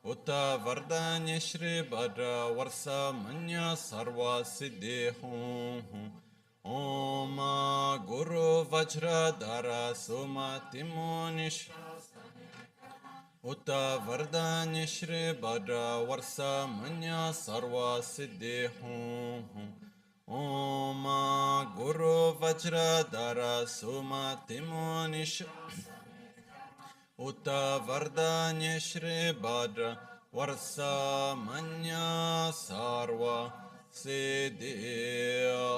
Uta Vardanya Shri Bhadra Varsa Manya Sarva Siddhi Hum Om Guru Vajra Dara Suma Timonish Uta Vardanya Shri Bhadra Varsa Manya Sarva Siddhi Hum Om Guru Vajra Dara Suma Timonish Uta Vardanya Shri Bhadra Varsa Manya Sarva Siddhi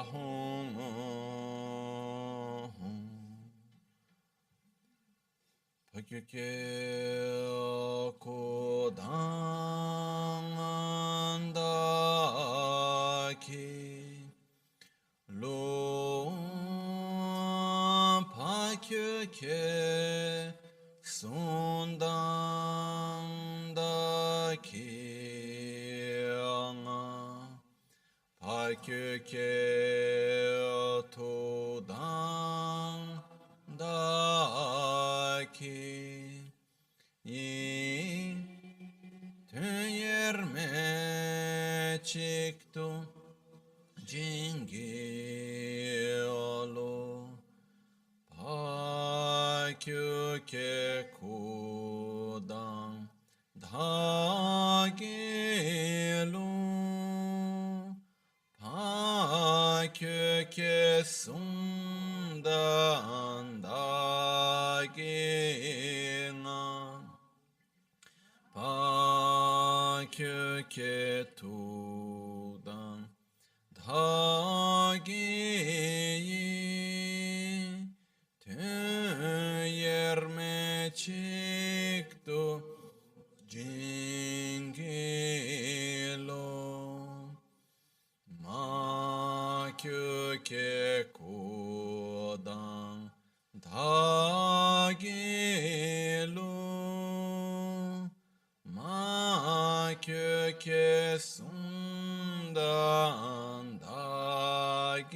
Hum Pakyuke Kodandaki Lo Pakyuke Sundandaki Pakyuke Todandaki Yi Tüyerme çıktı Cingilo Pakyuke Kudan Dagelu Pakyuke Sundan Dagina Pakyuke Tudan Dagiyi Tüyerme çıktı Cingilo Makyuke Kodan Dagelu Makyuke Sundan Dagina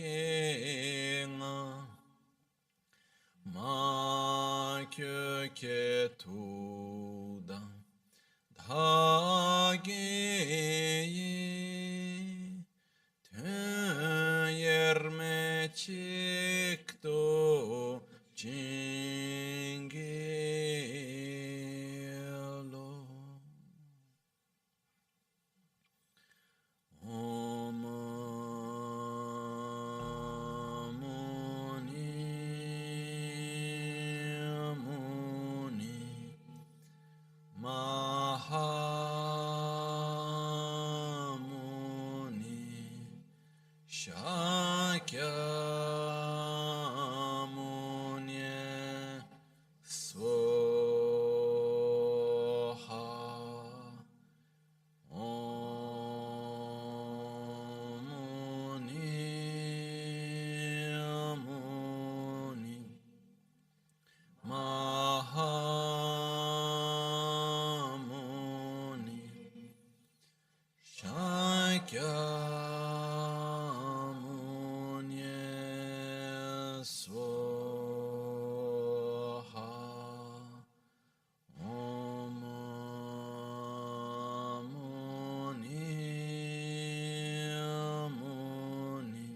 Makyuke Tudan Dagiyi Tüyerme çıktı Cingilo Om Muni Muni Mahamuni Shakyamuni Swaha Om Muni Muni Mahamuni Shakyamuni Swaha Om Muni Muni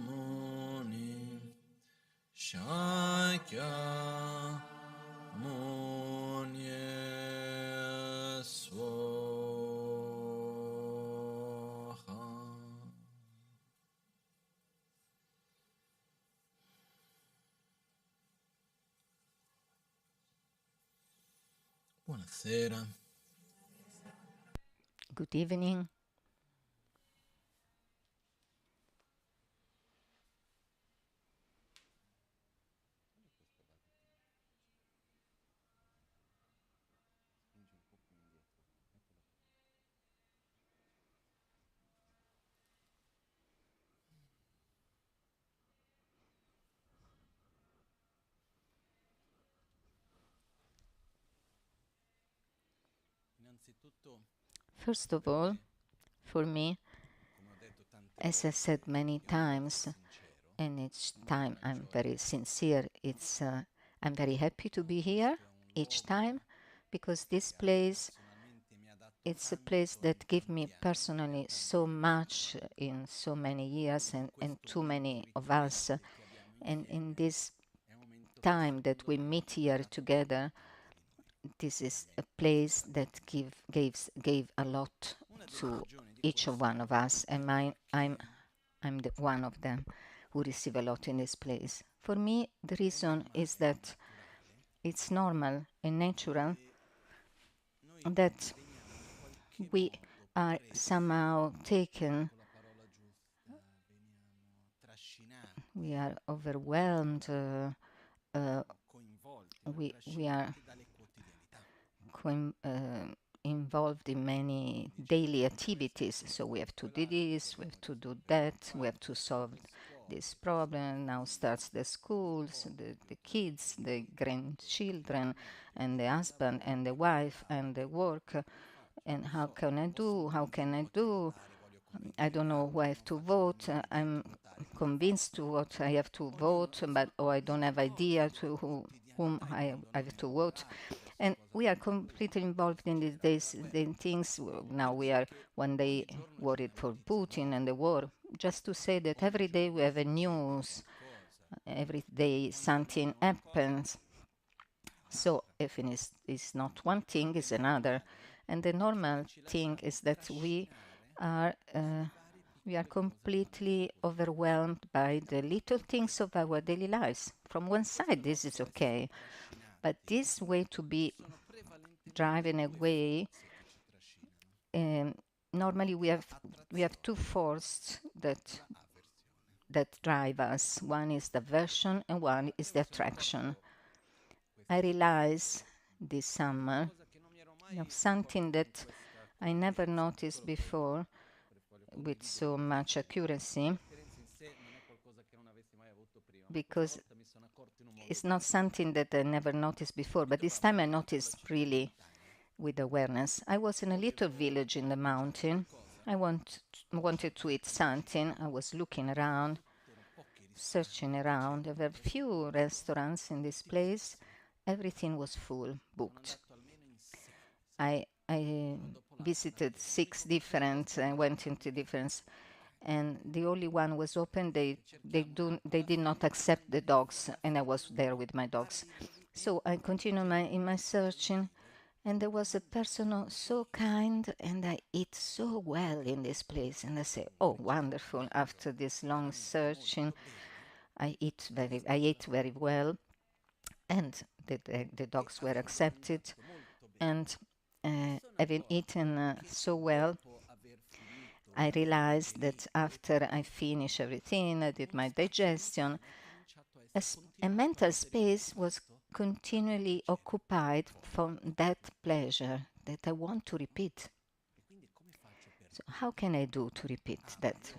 Mahamuni Shakyamuni Swaha. Buonasera. Good evening. First of all, for me, as I've said many times, and each time I'm very sincere. I'm very happy to be here each time because this place, it's a place that gave me personally so much in so many years, and too many of us. And in this time that we meet here together, this is a place that gave a lot to each of one of us, and I'm the one of them who receive a lot in this place. For me, the reason is that it's normal and natural that we are somehow taken, we are overwhelmed, we are involved in many daily activities. So we have to do this, we have to do that, we have to solve this problem. Now starts the schools, the kids, the grandchildren, and the husband and the wife and the work. And how can I do? How can I do? I don't know who I have to vote. I'm convinced to what I have to vote, but I don't have idea to whom I have to vote. And we are completely involved in these days, the things. Now we are one day worried for Putin and the war. Just to say that every day we have a news, every day something happens. So if it is not one thing, it's another. And the normal thing is that are we are completely overwhelmed by the little things of our daily lives. From one side, this is okay, but this way to be driven away, normally we have two forces that drive us. One is the aversion and one is the attraction. I realize this summer of something that I never noticed before with so much accuracy, because it's not something that I never noticed before, but this time I noticed really with awareness. I was in a little village in the mountain. I wanted to eat something. I was looking around, searching around. There were few restaurants in this place. Everything was full, booked. I visited 6 different, I went into different, and the only one was open. They did not accept the dogs, and I was there with my dogs. So I continued in my searching, and there was a person so kind, and I eat so well in this place. And I say, oh, wonderful! After this long searching, I ate very well, and the dogs were accepted. And having eaten so well, I realized that after I finished everything, I did my digestion, a mental space was continually occupied from that pleasure that I want to repeat. So how can I do to repeat that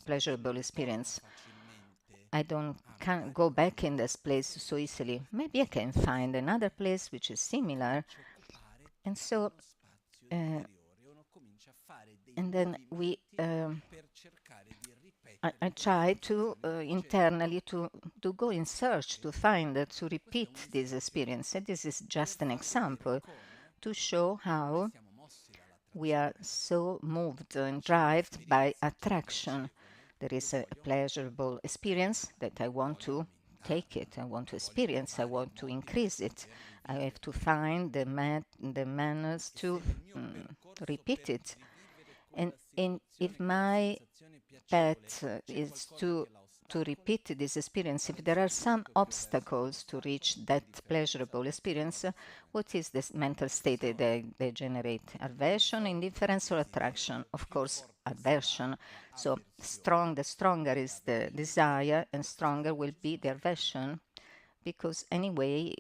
pleasurable experience? I can't go back in this place so easily. Maybe I can find another place which is similar. And so, and then I try to internally to go in search to find to repeat this experience. And this is just an example to show how we are so moved and driven by attraction. There is a pleasurable experience that I want to take it, I want to experience, I want to increase it. I have to find the manners to repeat it. And if my path is to repeat this experience, if there are some obstacles to reach that pleasurable experience, what is this mental state that they generate? Aversion, indifference, or attraction? Of course, aversion. So the stronger is the desire, and stronger will be the aversion, because anyway,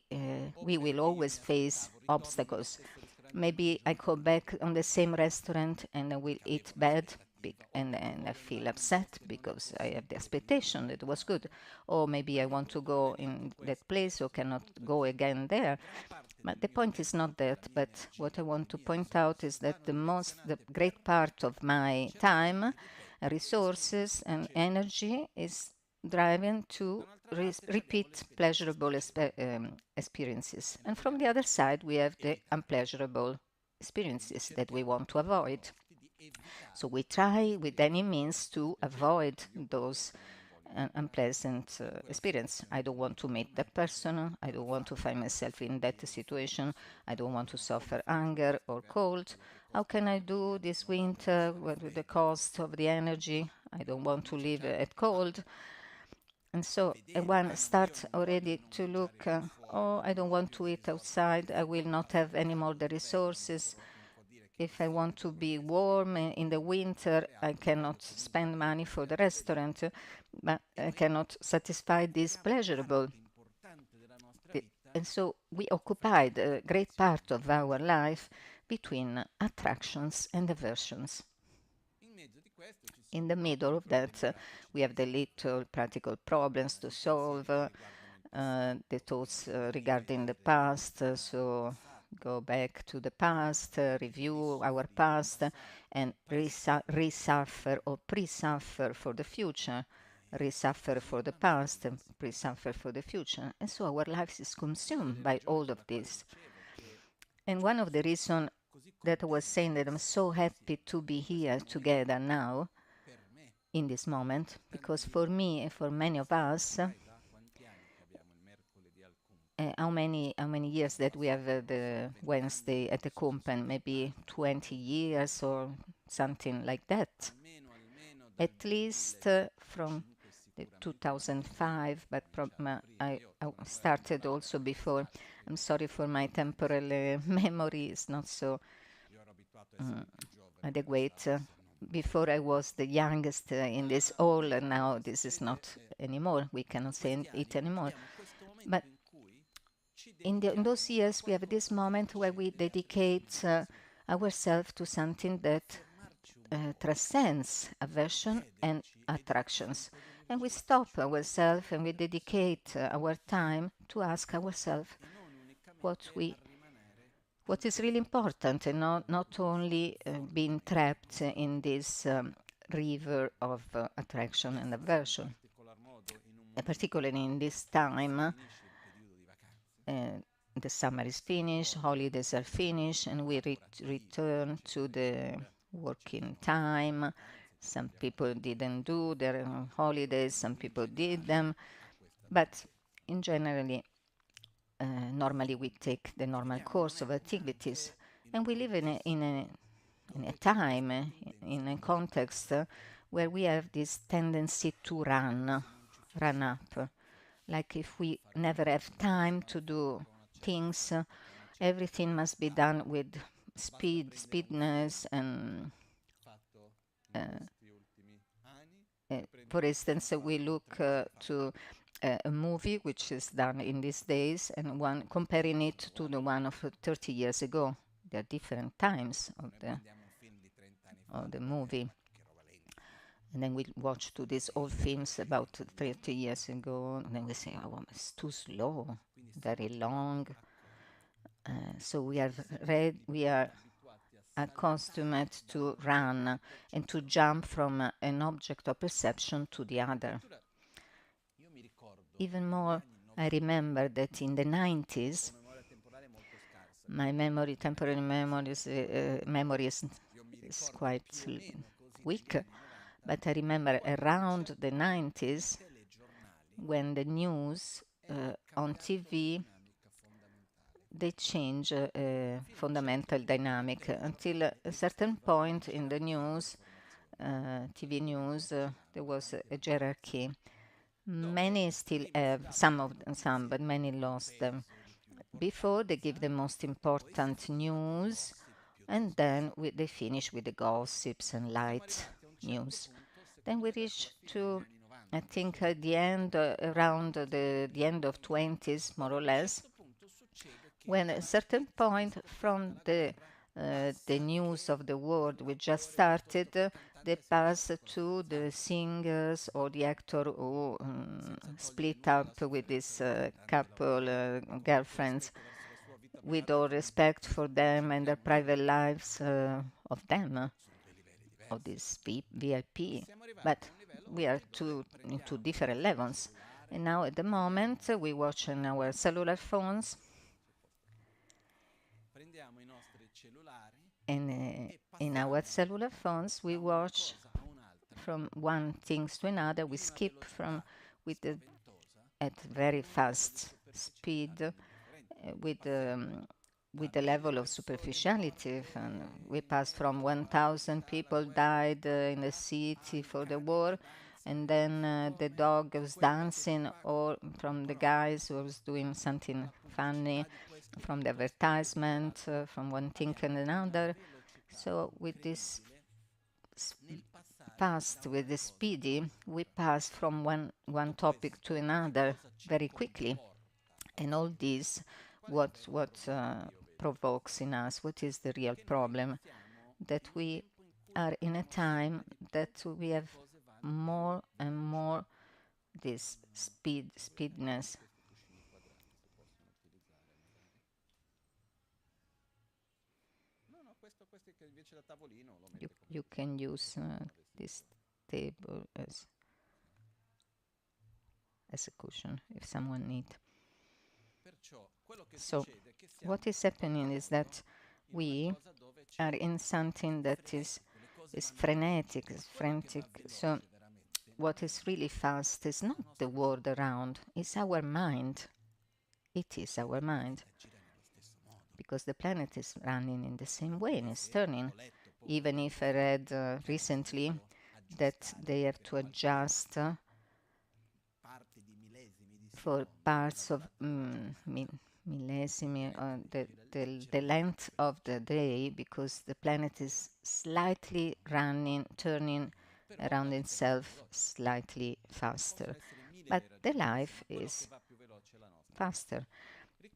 we will always face obstacles. Maybe I go back on the same restaurant and I will eat bad, and I feel upset because I have the expectation that it was good. Or maybe I want to go in that place or cannot go again there. But the point is not that. But what I want to point out is that the great part of my time, resources, and energy is driving to repeat pleasurable experiences. And from the other side, we have the unpleasurable experiences that we want to avoid. So we try with any means to avoid those unpleasant experience. I don't want to meet that person. I don't want to find myself in that situation. I don't want to suffer hunger or cold. How can I do this winter with the cost of the energy? I don't want to live at cold. And so one starts already to look, oh, I don't want to eat outside. I will not have any more the resources. If I want to be warm in the winter, I cannot spend money for the restaurant, but I cannot satisfy this pleasurable. And so we occupied a great part of our life between attractions and aversions. In the middle of that, we have the little practical problems to solve, the thoughts regarding the past. So go back to the past, review our past, and resuffer or pre-suffer for the future. Resuffer for the past and pre-suffer for the future. And so our life is consumed by all of this. And one of the reasons that I was saying that I'm so happy to be here together now in this moment, because for me and for many of us, how many years that we have the Wednesday at the Kunpen? Maybe 20 years or something like that. At least from 2005, but I started also before. I'm sorry for my temporal memory, it's not so adequate. Before I was the youngest in this hall, and now this is not anymore. We cannot say it anymore. But in those years, we have this moment where we dedicate ourselves to something that transcends aversion and attractions. And we stop ourselves and we dedicate our time to ask ourselves what is really important, and not only being trapped in this river of attraction and aversion. Particularly in this time, the summer is finished, holidays are finished, and we return to the working time. Some people didn't do their holidays, some people did them, but in generally, normally we take the normal course of activities, and we live in a time, in a context where we have this tendency to run up. Like if we never have time to do things, everything must be done with speedness, and for instance, we look to a movie which is done in these days, and one comparing it to the one of 30 years ago. There are different times of the movie. And then we watch to these old films about 30 years ago, and then we say, oh, it's too slow, very long. So we are accustomed to run and to jump from an object of perception to the other. Even more, I remember that in the 90s, my temporary memory is quite weak, but I remember around the 90s when the news on TV, they change fundamental dynamic. Until a certain point in the news, TV news, there was a hierarchy. Many still have, some, but many lost them. Before, they give the most important news, and then they finish with the gossips and light news. Then we reach to, I think, at the end, around the end of 20s, more or less, when at a certain point from the news of the world we just started, they pass to the singers or the actor who split up with this couple, girlfriends, with all respect for them and their private lives of them, of this VIP. But we are in two different levels. And now at the moment we watch on our cellular phones, and in our cellular phones we watch from one things to another. We skip from with the at very fast speed, with the level of superficiality. And we passed from 1,000 people died in the city for the war, and then the dog was dancing, or from the guys who was doing something funny, from the advertisement, from one thing and another. So with this fast, with the speedy, we pass from one topic to another very quickly. And all this, what provokes in us, what is the real problem? That we are in a time that we have more and more this speedness. You can use this table as a cushion if someone needs. So what is happening is that we are in something that is frenetic, is frantic. So what is really fast is not the world around, it's our mind. It is our mind. Because the planet is running in the same way and it's turning. Even if I read recently that they have to adjust for parts of millesimi, the length of the day, because the planet is slightly turning around itself slightly faster. But the life is faster.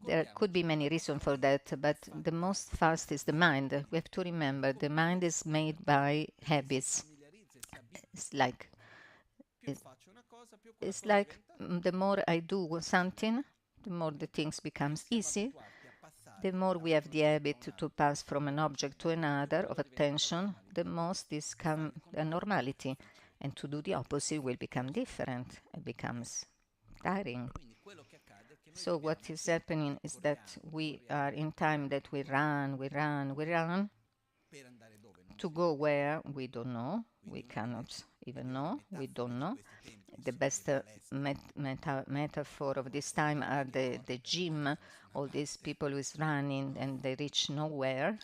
There could be many reasons for that, but the most fast is the mind. We have to remember the mind is made by habits. It's like the more I do something, the more the things becomes easy. The more we have the habit to pass from an object to another of attention, the most this comes a normality. And to do the opposite will become different. It becomes tiring. So what is happening is that we are in time that we run to go where we don't know. We cannot even know. We don't know. The best metaphor of this time are the gym. All these people who is running and they reach nowhere.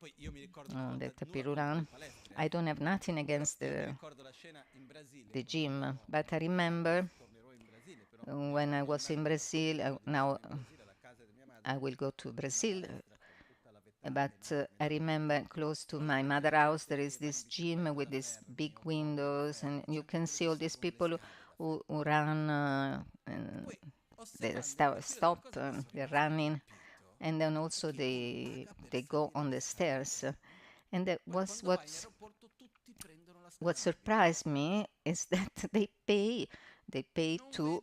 The tapirulan. I don't have nothing against the gym, but I remember when I was in Brazil. Now I will go to Brazil, but I remember close to my mother house there is this gym with these big windows, and you can see all these people who run, and they stop, they're running, and then also they go on the stairs. And that was what surprised me is that they pay to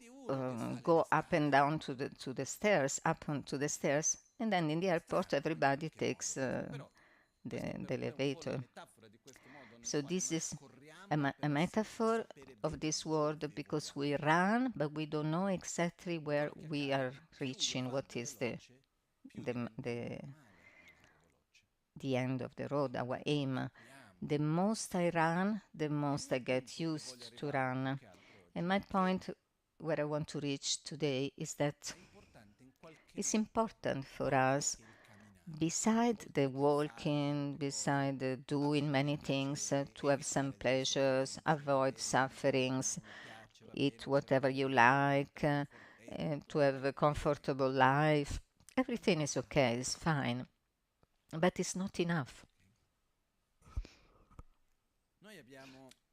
go up and down to the stairs, up onto the stairs, and then in the airport everybody takes the elevator. So this is a metaphor of this world, because we run, but we don't know exactly where we are reaching. What is the end of the road? Our aim. The most I run, the most I get used to run. And my point, where I want to reach today, is that it's important for us, beside the walking, beside the doing many things, to have some pleasures, avoid sufferings, eat whatever you like, to have a comfortable life. Everything is okay, it's fine, but it's not enough.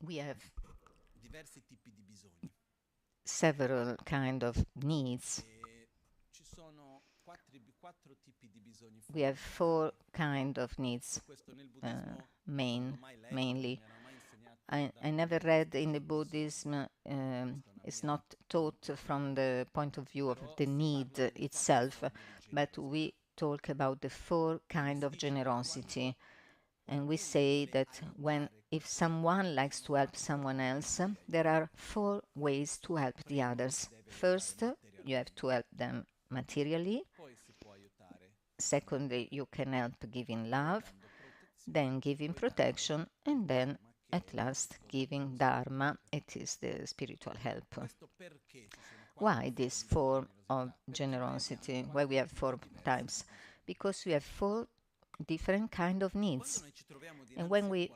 We have several kind of needs. We have four kind of needs, mainly. I never read in the Buddhism, it's not taught from the point of view of the need itself, but we talk about the four kind of generosity. And we say that if someone likes to help someone else, there are 4 ways to help the others. First, you have to help them materially. Secondly, you can help giving love, then giving protection, and then at last giving dharma. It is the spiritual help. Why this form of generosity? Why we have 4 types? Because we have 4 different kind of needs. And when we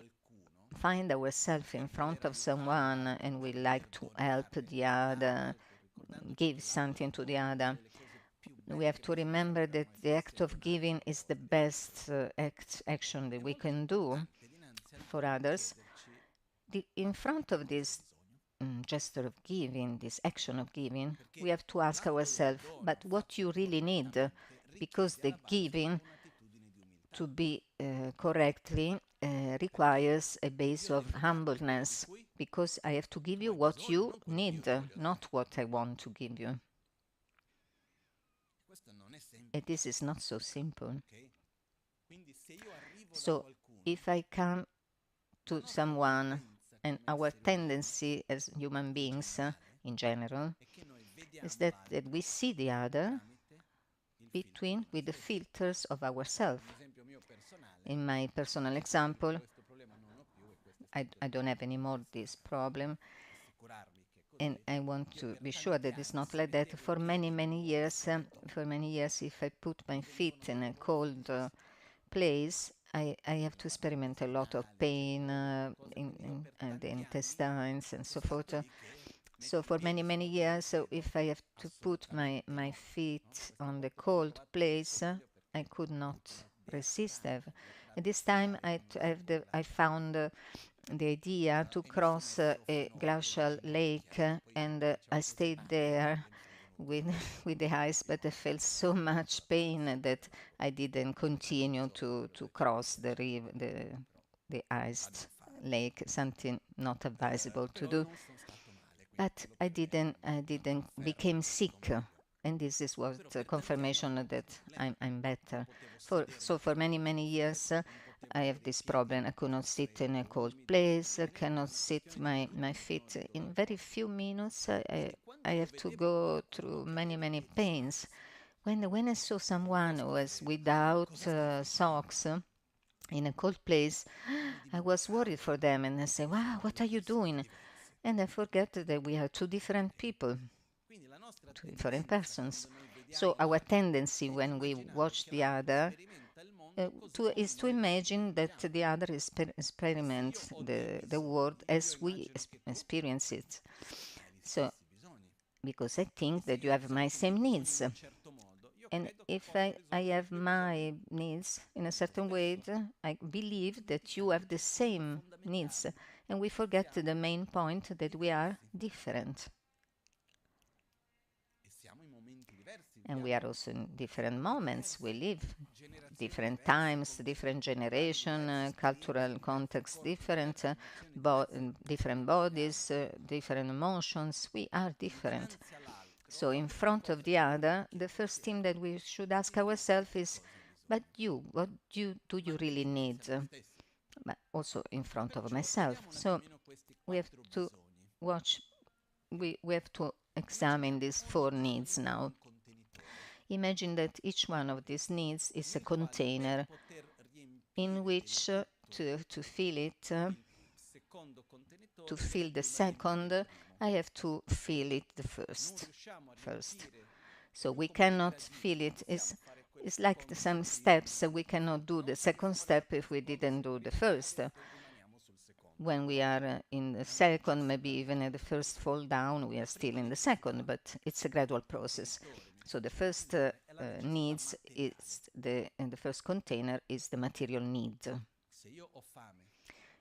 find ourselves in front of someone and we like to help the other, give something to the other, we have to remember that the act of giving is the best action that we can do for others. In front of this gesture of giving, this action of giving, we have to ask ourselves, but what you really need? Because the giving, to be correctly, requires a base of humbleness, because I have to give you what you need, not what I want to give you. And this is not so simple. So if I come to someone, and our tendency as human beings in general is that we see the other with the filters of ourselves. In my personal example, I don't have anymore this problem, and I want to be sure that it's not like that. For many years, if I put my feet in a cold place, I have to experiment a lot of pain in the intestines and so forth. So for many years, so if I have to put my feet on the cold place, I could not resist that. At this time, I found the idea to cross a glacial lake, and I stayed there with with the ice, but I felt so much pain that I didn't continue to cross the iced lake, something not advisable to do. But I didn't became sick, and this is what confirmation that I'm better. For many years, I have this problem. I could not sit in a cold place. I cannot sit my feet in very few minutes. I have to go through many pains. When I saw someone who was without socks in a cold place, I was worried for them, and I said, "Wow, what are you doing?" And I forget that we are 2 different people, 2 different persons. So our tendency when we watch the other is to imagine that the other experiments the world as we experience it. So, because I think that you have my same needs. And if I have my needs in a certain way, I believe that you have the same needs. And we forget the main point that we are different. And we are also in different moments. We live different times, different generation, cultural context, different different bodies, different emotions. We are different. So in front of the other, the first thing that we should ask ourselves is, but you, what do you really need? But also in front of myself. So we have to watch, we have to examine these 4 needs now. Imagine that each one of these needs is a container in which to fill it, to fill the second, I have to fill it the first. So we cannot fill it. It's like some steps. We cannot do the second step if we didn't do the first. When we are in the second, maybe even at the first fall down, we are still in the second, but it's a gradual process. So the first needs is and the first container is the material need.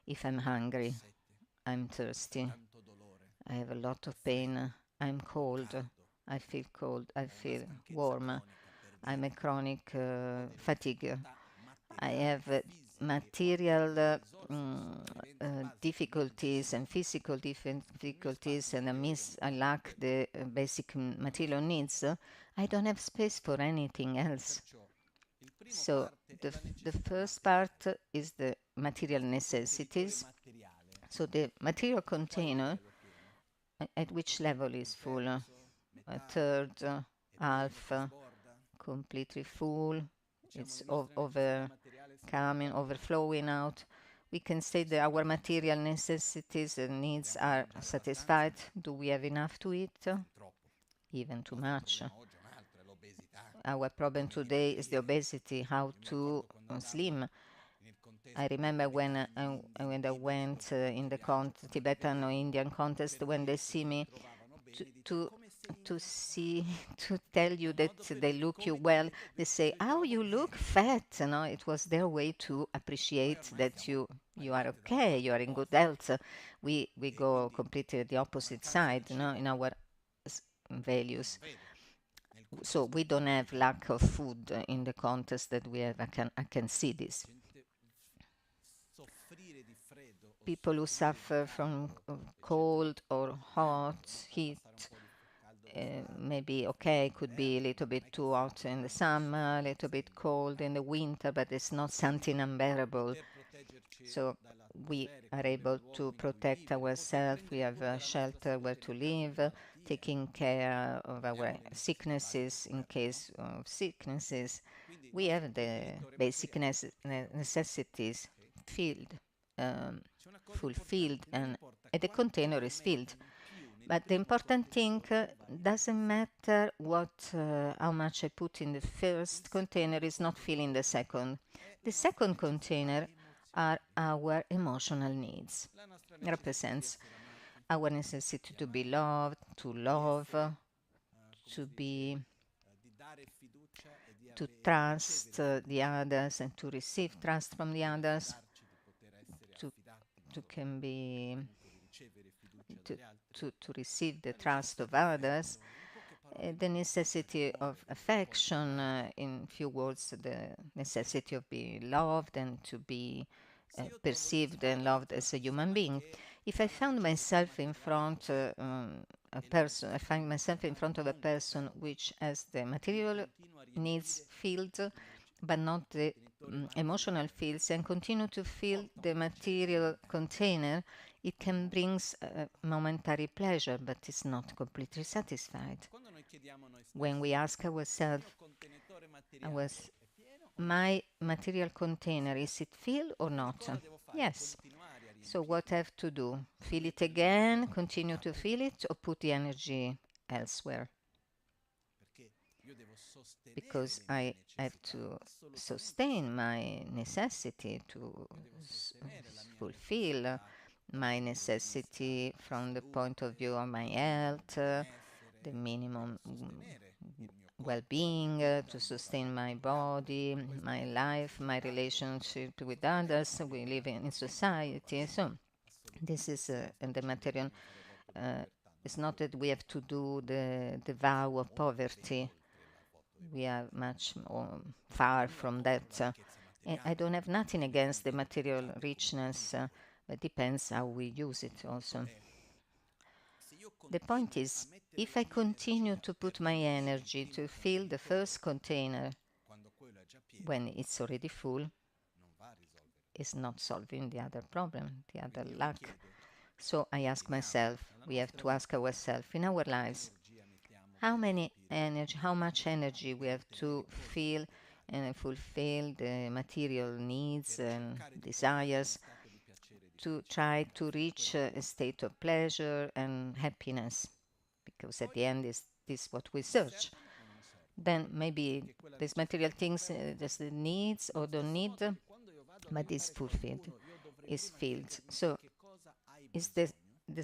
If I'm hungry, I'm thirsty, I have a lot of pain, I'm cold, I feel warm, I'm a chronic fatigue, I have material difficulties and physical difficulties, and I lack the basic material needs, I don't have space for anything else. So the first part is the material necessities. So the material container, at which level is full? A third, half, completely full. It's coming, overflowing out. We can say that our material necessities and needs are satisfied. Do we have enough to eat? Even too much. Our problem today is the obesity, how to slim. I remember when I went in the Tibetan or Indian contest, when they see me, to to see to tell you that they look you well, they say, "Oh, you look fat." It was their way to appreciate that you are okay, you are in good health. We go completely the opposite side, in our values. So we don't have lack of food in the contest that we have. I can see this. People who suffer from cold or hot, heat, maybe okay, could be a little bit too hot in the summer, a little bit cold in the winter, but it's not something unbearable. So we are able to protect ourselves. We have a shelter where to live, taking care of our sicknesses in case of sicknesses. We have the basic necessities filled, fulfilled, and the container is filled. But the important thing doesn't matter how much I put in the first container is not filling the second. The second container are our emotional needs. Represents our necessity to be loved, to love, to trust the others and to receive trust from the others, to can be to receive the trust of others, the necessity of affection, in few words, the necessity of being loved and to be perceived and loved as a human being. If I found myself in front I find myself in front of a person which has the material needs filled, but not the emotional fields, and continue to fill the material container, it can bring momentary pleasure, but it's not completely satisfied. When we ask ourselves, my material container, is it filled or not? Yes. So what I have to do? Fill it again, continue to fill it, or put the energy elsewhere? Because I have to sustain my necessity to fulfill my necessity from the point of view of my health, the minimum well-being, to sustain my body, my life, my relationship with others. We live in society, so this is the material. It's not that we have to do the vow of poverty. We are much more far from that. I don't have nothing against the material richness, but depends how we use it also. The point is, if I continue to put my energy to fill the first container when it's already full, it's not solving the other problem, the other lack. So I ask myself, we have to ask ourselves in our lives, how much energy we have to feel and fulfill the material needs and desires to try to reach a state of pleasure and happiness, because at the end is this what we search. Then maybe these material things just the needs or don't need, but is fulfilled, is filled. So is the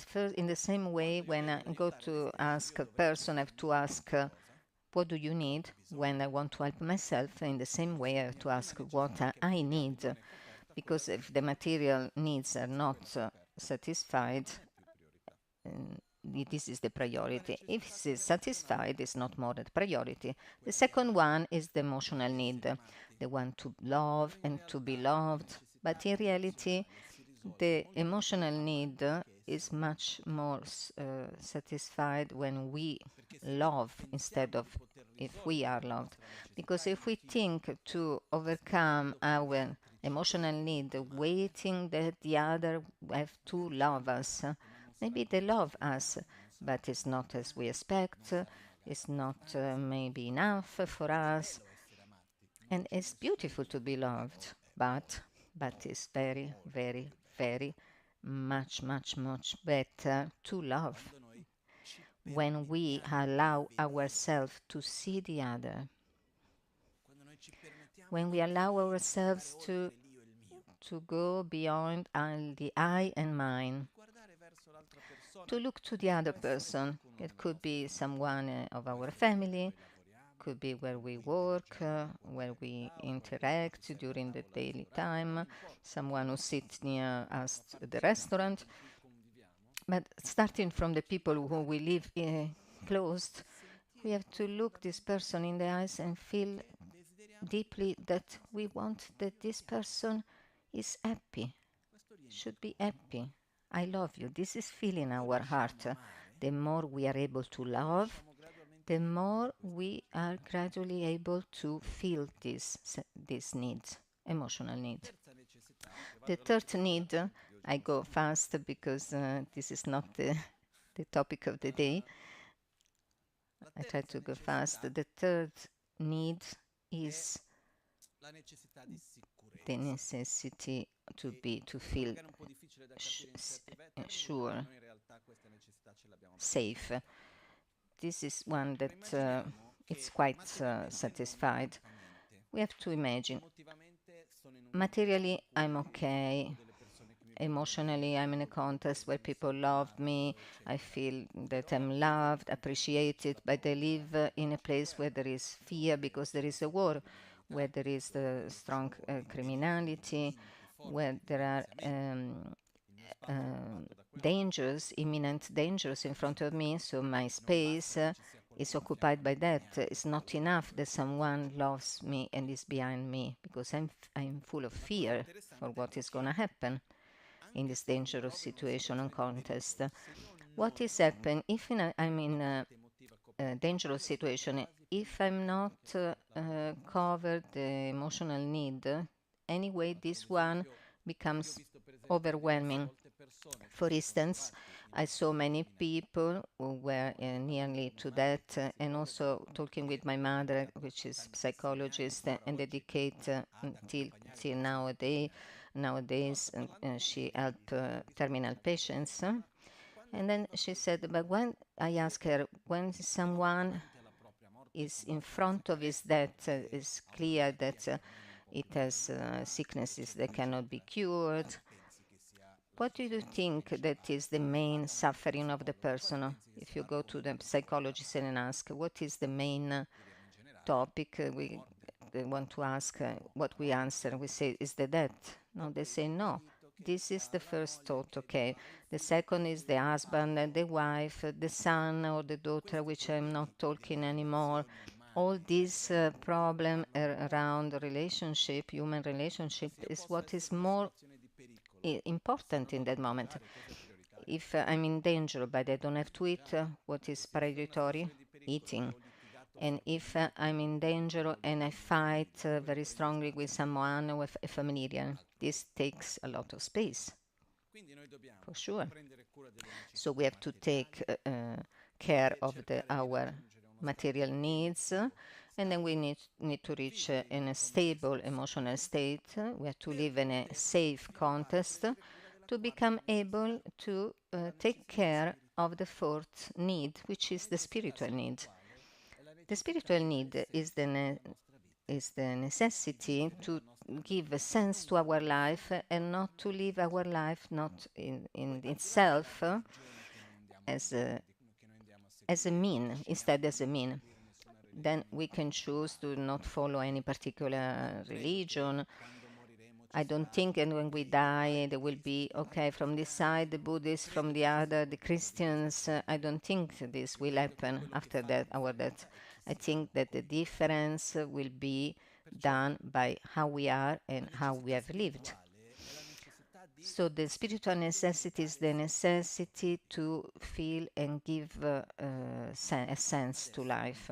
first in the same way when I go to ask a person, I have to ask what do you need? When I want to help myself, in the same way I have to ask what I need, because if the material needs are not satisfied, this is the priority. If it is satisfied, it's not more than priority. The second one is the emotional need, the one to love and to be loved. But in reality, the emotional need is much more satisfied when we love instead of if we are loved. Because if we think to overcome our emotional need, waiting that the other have to love us, maybe they love us, but it's not as we expect, it's not maybe enough for us. And it's beautiful to be loved, but it's very, very, very much better to love when we allow ourselves to see the other, when we allow ourselves to go beyond the I and mine, to look to the other person. It could be someone of our family, could be where we work, where we interact during the daily time, someone who sits near us at the restaurant. But starting from the people who we live close, we have to look this person in the eyes and feel deeply that we want that this person is happy, should be happy. I love you. This is feeling our heart. The more we are able to love, the more we are gradually able to feel these needs, emotional needs. The third need, I go fast because this is not the topic of the day. I try to go fast. The third need is the necessity to feel sure, safe. This is one that it's quite satisfied. We have to imagine. Materially, I'm okay. Emotionally, I'm in a context where people love me. I feel that I'm loved, appreciated, but I live in a place where there is fear because there is a war, where there is the strong criminality, where there are dangers, imminent dangers in front of me, so my space is occupied by that. It's not enough that someone loves me and is behind me because I'm full of fear for what is going to happen in this dangerous situation and contest. What is happening if I'm in a dangerous situation? If I'm not covered the emotional need, anyway, this one becomes overwhelming. For instance, I saw many people who were nearly to death, and also talking with my mother, which is psychologist and dedicate till nowadays, she help terminal patients. And then she said, but when I asked her, when someone is in front of his death, it's clear that it has sicknesses that cannot be cured. What do you think that is the main suffering of the person? If you go to the psychologist and ask, what is the main topic they want to ask, what we answer, we say, is the death? No, they say no. This is the first thought, okay. The second is the husband and the wife, the son or the daughter, which I'm not talking anymore. All these problem around relationship, human relationship, is what is more important in that moment. If I'm in danger but I don't have to eat, what is predatory? Eating. And if I'm in danger and I fight very strongly with someone, with a familiar, this takes a lot of space, for sure. So we have to take care of our material needs, and then we need to reach in a stable emotional state. We have to live in a safe context to become able to take care of the fourth need, which is the spiritual need. The spiritual need is the necessity to give a sense to our life and not to live our life not in itself as a mean, instead as a mean. Then we can choose to not follow any particular religion. I don't think and when we die there will be, okay, from this side the Buddhists, from the other the Christians. I don't think this will happen after that, our death. I think that the difference will be done by how we are and how we have lived. So the spiritual necessity is the necessity to feel and give a sense to life.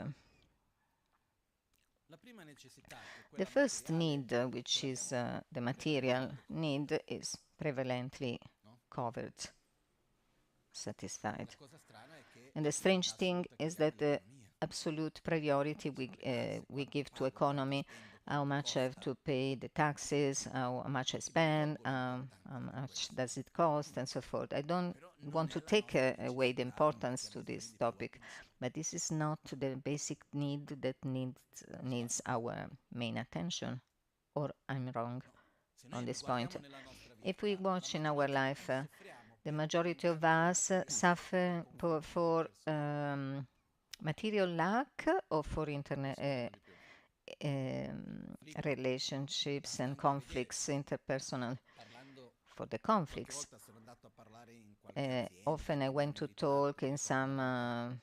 The first need, which is the material need, is prevalently covered, satisfied. And the strange thing is that the absolute priority we give to economy, how much I have to pay the taxes, how much I spend, how much does it cost, and so forth. I don't want to take away the importance to this topic, but this is not the basic need that needs our main attention. Or I'm wrong on this point. If we watch in our life, the majority of us suffer for material lack or for internet relationships and conflicts, interpersonal. For the conflicts. Often I went to talk in some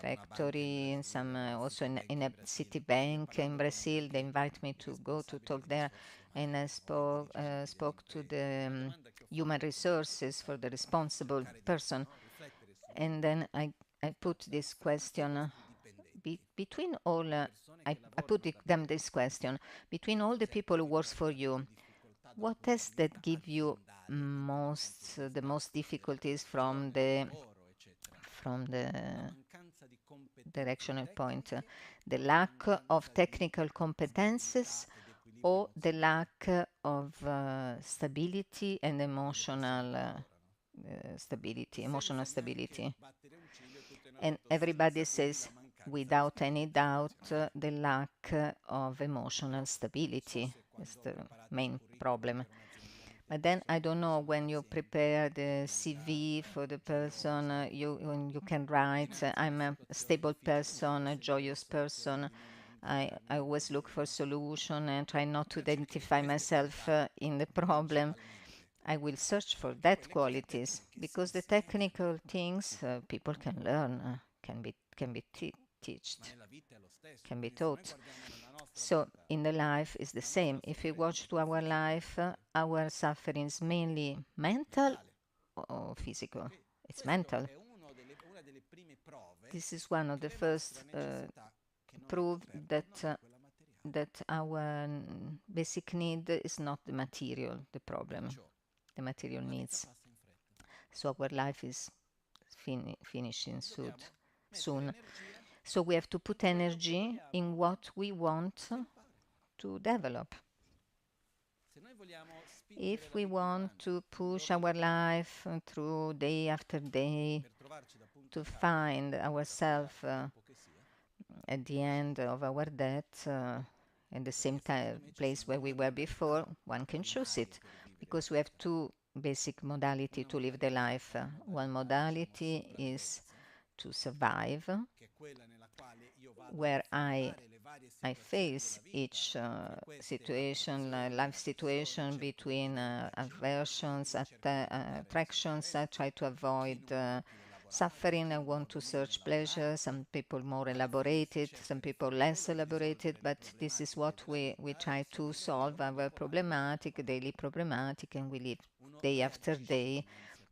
factory, in some also in a city bank in Brazil. They invite me to go to talk there, and I spoke to the human resources for the responsible person, and then I put this question between all. I put them this question between all the people who works for you. What is that give you the most difficulties from the directional point? The lack of technical competences or the lack of stability and emotional stability. And everybody says, without any doubt, the lack of emotional stability is the main problem. But then I don't know, when you prepare the CV for the person, you can write, I'm a stable person, a joyous person. I always look for solution and try not to identify myself in the problem. I will search for that qualities, because the technical things people can learn, can be can be taught. So in the life is the same. If we watch to our life, our suffering is mainly mental or physical. It's mental. This is one of the first proof that our basic need is not the material, the problem, the material needs. So our life is finishing soon. So we have to put energy in what we want to develop. If we want to push our life through day after day to find ourselves at the end of our death in the same place where we were before, one can choose it, because we have two basic modality to live the life. One modality is to survive, where I face each situation, life situation between aversions, attractions. I try to avoid suffering. I want to search pleasure. Some people more elaborated, some people less elaborated, but this is what we try to solve our problematic, daily problematic, and we live day after day,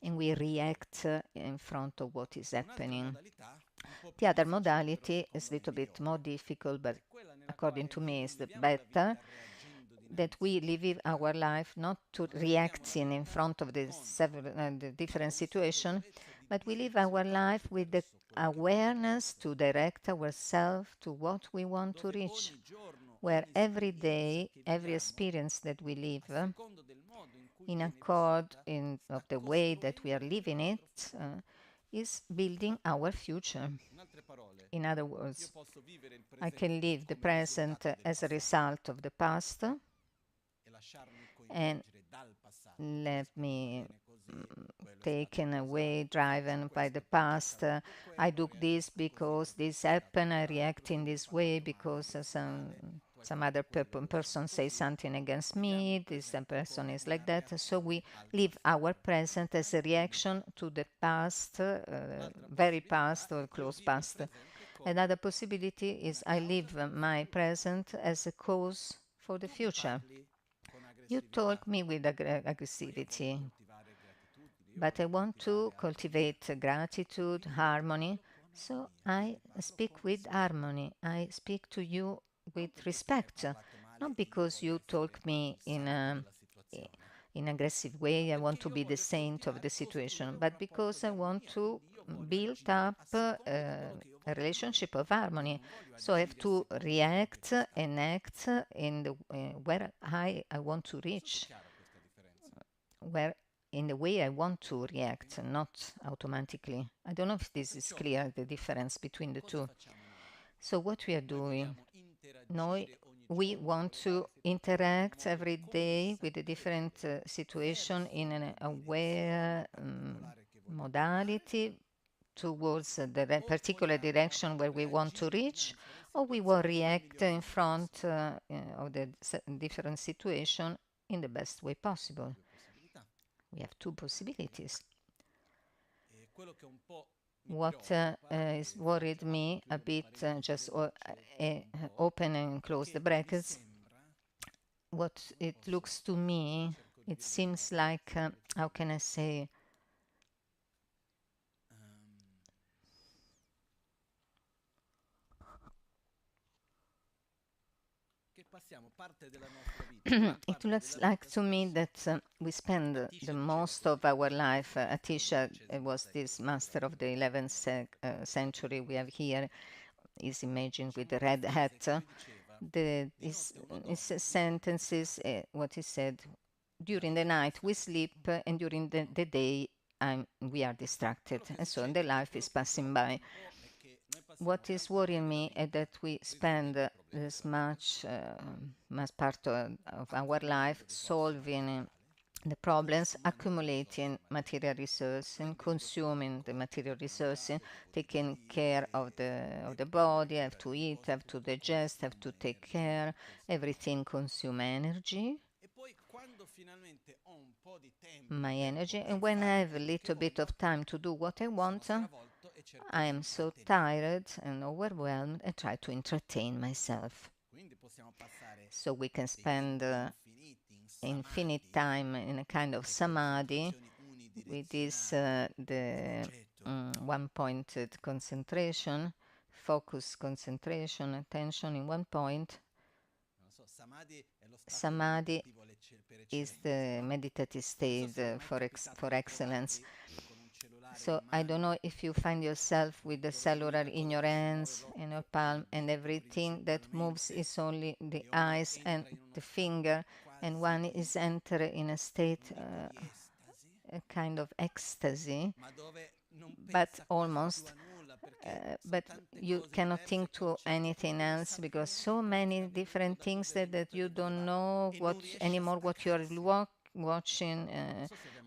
and we react in front of what is happening. The other modality is a little bit more difficult, but according to me is the better, that we live our life not to reacting in front of the different situation, but we live our life with the awareness to direct ourselves to what we want to reach, where every day, every experience that we live in accord of the way that we are living it is building our future. In other words, I can live the present as a result of the past and let me taken away, driven by the past. I do this because this happened. I react in this way because some other person says something against me. This person is like that. So we live our present as a reaction to the past, very past or close past. Another possibility is I live my present as a cause for the future. You talk me with aggressivity, but I want to cultivate gratitude, harmony. So I speak with harmony. I speak to you with respect, not because you talk me in aggressive way. I want to be the saint of the situation, but because I want to build up a relationship of harmony. So I have to react and act in the where I want to reach, where in the way I want to react, not automatically. I don't know if this is clear, the difference between the two. So what we are doing, noi, we want to interact every day with a different situation in an aware modality towards the particular direction where we want to reach, or we will react in front of the different situation in the best way possible. We have two possibilities. What is worried me a bit, just open and close the brackets, what it looks to me, it seems like, how can I say, it looks like to me that we spend the most of our life. Atisha was this master of the 11th century we have here, is imagined with the red hat. His sentences, what he said, during the night we sleep and during the day we are distracted, and so the life is passing by. What is worrying me is that we spend this much part of our life solving the problems, accumulating material resources and consuming the material resources, taking care of the body, have to eat, have to digest, have to take care, everything consume energy, my energy, and when I have a little bit of time to do what I want, I am so tired and overwhelmed and try to entertain myself. So we can spend infinite time in a kind of samadhi with this the one-pointed concentration, focus concentration, attention in one point. Samadhi is the meditative state for excellence. So I don't know if you find yourself with the cellular in your hands, in your palm, and everything that moves is only the eyes and the finger, and one is entering in a state, a kind of ecstasy, but almost but you cannot think to anything else because so many different things that you don't know what anymore what you're watching,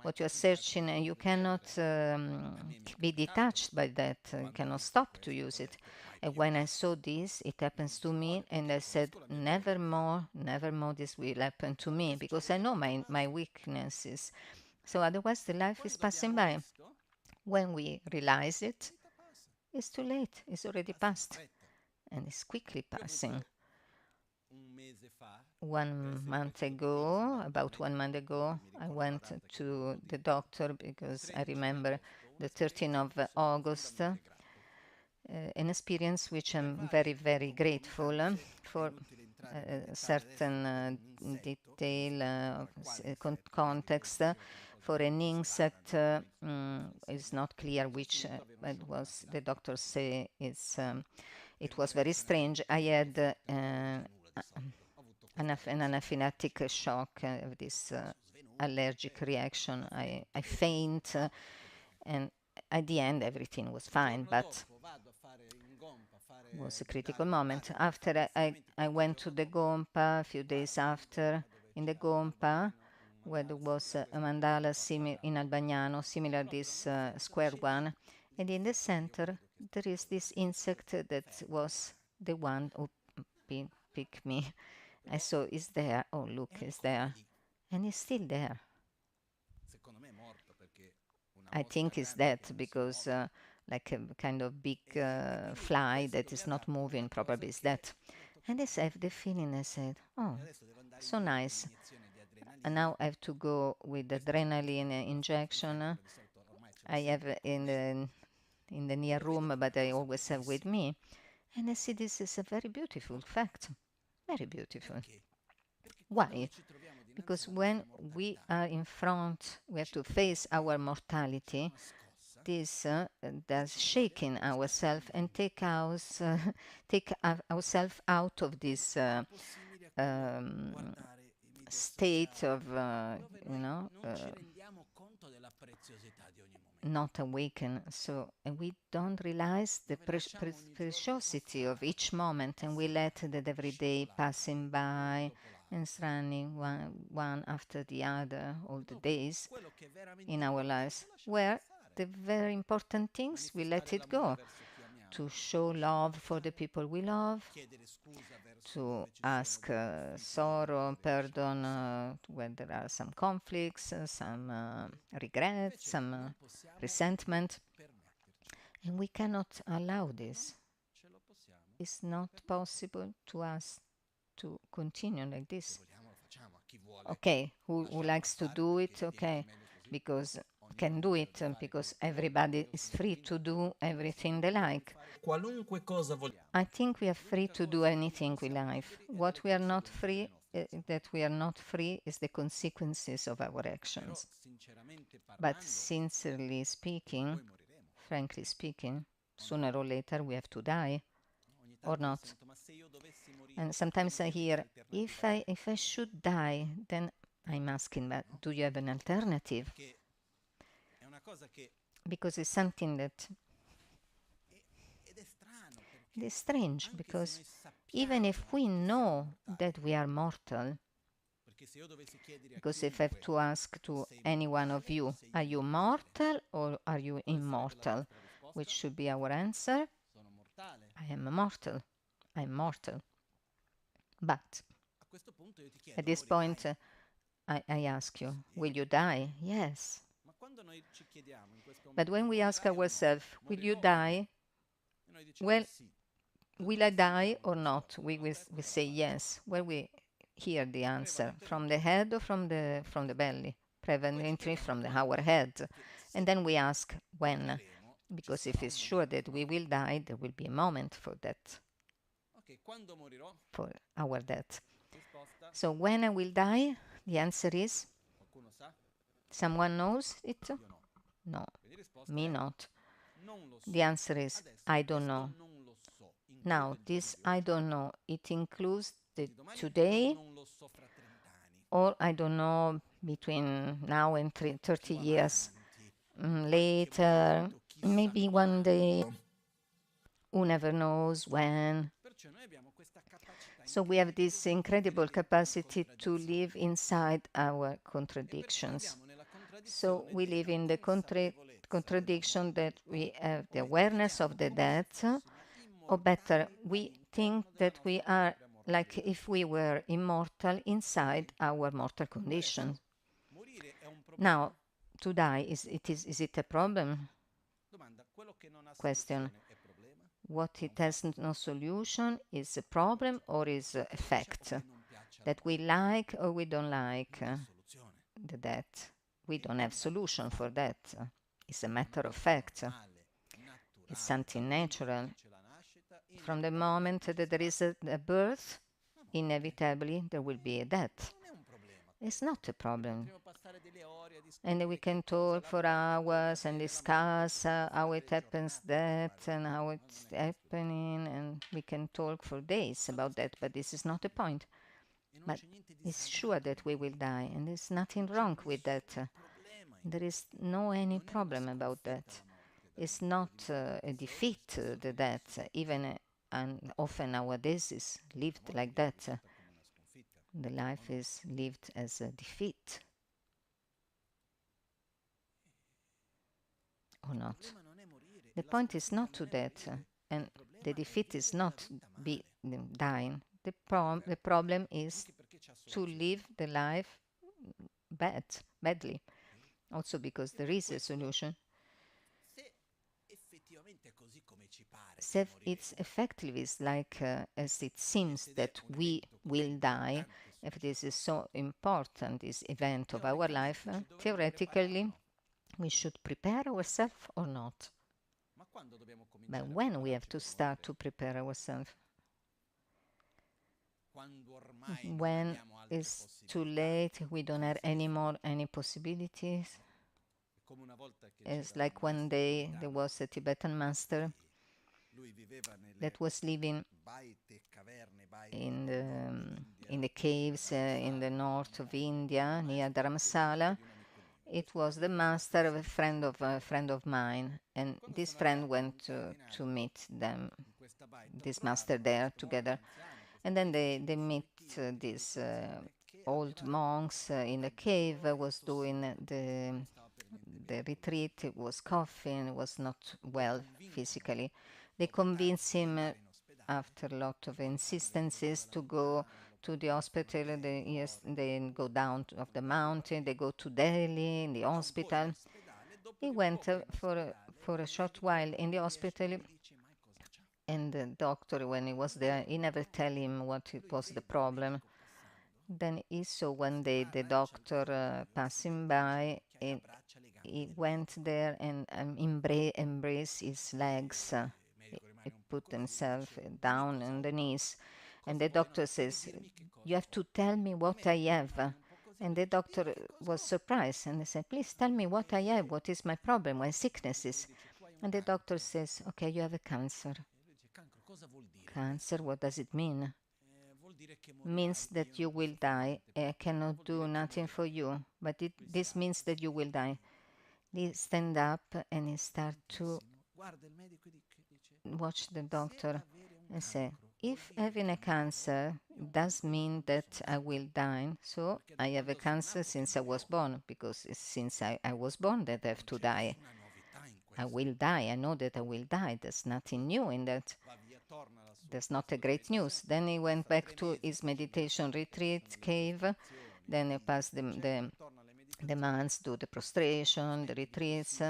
what you're searching, and you cannot be detached by that, you cannot stop to use it. And when I saw this, it happens to me, and I said, never more this will happen to me, because I know my weaknesses. So otherwise the life is passing by. When we realize it, it's too late. It's already past. And it's quickly passing. 1 month ago, about 1 month ago, I went to the doctor because I remember the 13th of August, an experience which I'm very, very grateful for. Certain detail, context for an insect is not clear which it was. The doctors say it was very strange. I had an anaphylactic shock of this allergic reaction. I faint, and at the end everything was fine, but was a critical moment. After I went to the Gompa a few days after, in the Gompa, where there was a mandala in Albagnano, similar this square one, and in the center there is this insect that was the one who picked me. I saw it's there. Oh, look, it's there, and it's still there. I think it's that because like a kind of big fly that is not moving, probably is that. And I have the feeling, I said, oh, so nice. And now I have to go with adrenaline injection. I have in the near room, but I always have with me. And I see this is a very beautiful fact. Very beautiful. Why? Because when we are in front, we have to face our mortality. This does shaking ourselves and take ourselves out of this um, state of, not awaken. So we don't realize the preciosity of each moment, and we let that every day passing by and it's running one after the other all the days in our lives, where the very important things we let it go, to show love for the people we love, to ask sorrow, pardon when there are some conflicts, some regrets, some resentment. And we cannot allow this. It's not possible to us to continue like this. Okay, who likes to do it? Okay, because can do it because everybody is free to do everything they like. Qualunque cosa I think we are free to do anything we like. What we are not free, that we are not free, is the consequences of our actions. But sincerely speaking, frankly speaking, sooner or later we have to die, or not. And sometimes I hear, if I should die, then I'm asking, but do you have an alternative? Because it's something that it is strange, because even if we know that we are mortal, because if I have to ask to any one of you, are you mortal or are you immortal? Which should be our answer? I am mortal. I'm mortal. But at this point, I ask you, will you die? Yes. But when we ask ourselves, will you die? Well, will I die or not? We say yes. Well, we hear the answer from the head or from the belly, prevalently from our head. And then we ask when, because if it's sure that we will die, there will be a moment for that, for our death. So when I will die, the answer is, someone knows it? No, me not. The answer is, I don't know. Now, this I don't know, it includes the today, or I don't know between now and 30 years later, maybe one day, who never knows when. So we have this incredible capacity to live inside our contradictions. So we live in the contradiction that we have the awareness of the death, or better, we think that we are like if we were immortal inside our mortal condition. Now, to die, is it a problem? Question. What it has no solution is a problem or is a fact that we like or we don't like the death. We don't have solution for that. It's a matter of fact. It's something natural. From the moment that there is a birth, inevitably there will be a death. It's not a problem. And we can talk for hours and discuss how it happens that and how it's happening, and we can talk for days about that, but this is not the point. But it's sure that we will die, and there's nothing wrong with that. There is no any problem about that. It's not a defeat, the death, even and often nowadays is lived like that. The life is lived as a defeat. Or not. The point is not to death, and the defeat is not be dying. The problem is to live the life badly. Also because there is a solution. So it's effectively like as it seems that we will die, if this is so important, this event of our life, theoretically we should prepare ourselves or not. But when we have to start to prepare ourselves? when it's too late, we don't have any possibilities. It's like one day there was a Tibetan master that was living in the caves in the north of India near Dharamsala. It was the master of a friend of mine, and this friend went to meet them, this master there together, and then they meet these old monks in the cave. Was doing the retreat. He was coughing, was not well physically. They convinced him after a lot of insistences to go to the hospital. They go down of the mountain. They go to Delhi in the hospital. He went for a short while in the hospital, and the doctor, when he was there, he never tell him what it was the problem. Then he saw one day the doctor passing by, and he went there and embraced his legs. He put himself down on the knees, and the doctor says, "You have to tell me what I have." And the doctor was surprised, and he said, "Please tell me what I have. What is my problem? My sickness is." And the doctor says, "Okay, you have a cancer." Cancer, what does it mean? Means that you will die. I cannot do nothing for you, but this means that you will die. He stand up and he start to watch the doctor and say, if having a cancer does mean that I will die, so I have a cancer since I was born, because it's since I was born that I have to die. I will die. I know that I will die. There's nothing new in that. That's not a great news. Then he went back to his meditation retreat cave. Then he passed the months, do the prostration, the retreats.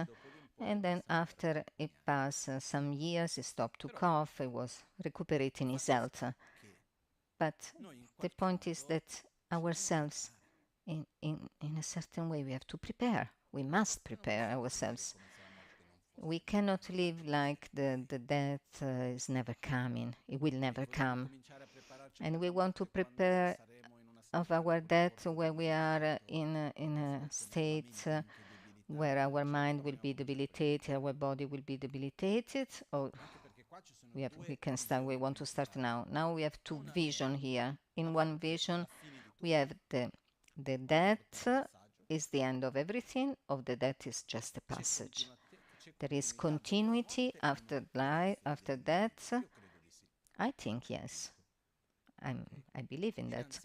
And then after it passed some years, he stopped to cough. He was recuperating his health. But the point is that ourselves, in a certain way, we have to prepare. We must prepare ourselves. We cannot live like the death is never coming. It will never come. And we want to prepare of our death where we are in a state where our mind will be debilitated, our body will be debilitated, or we want to start now. Now we have two vision here. In one vision, we have the death is the end of everything, or the death is just a passage. There is continuity after life, after death. I think yes. I believe in that.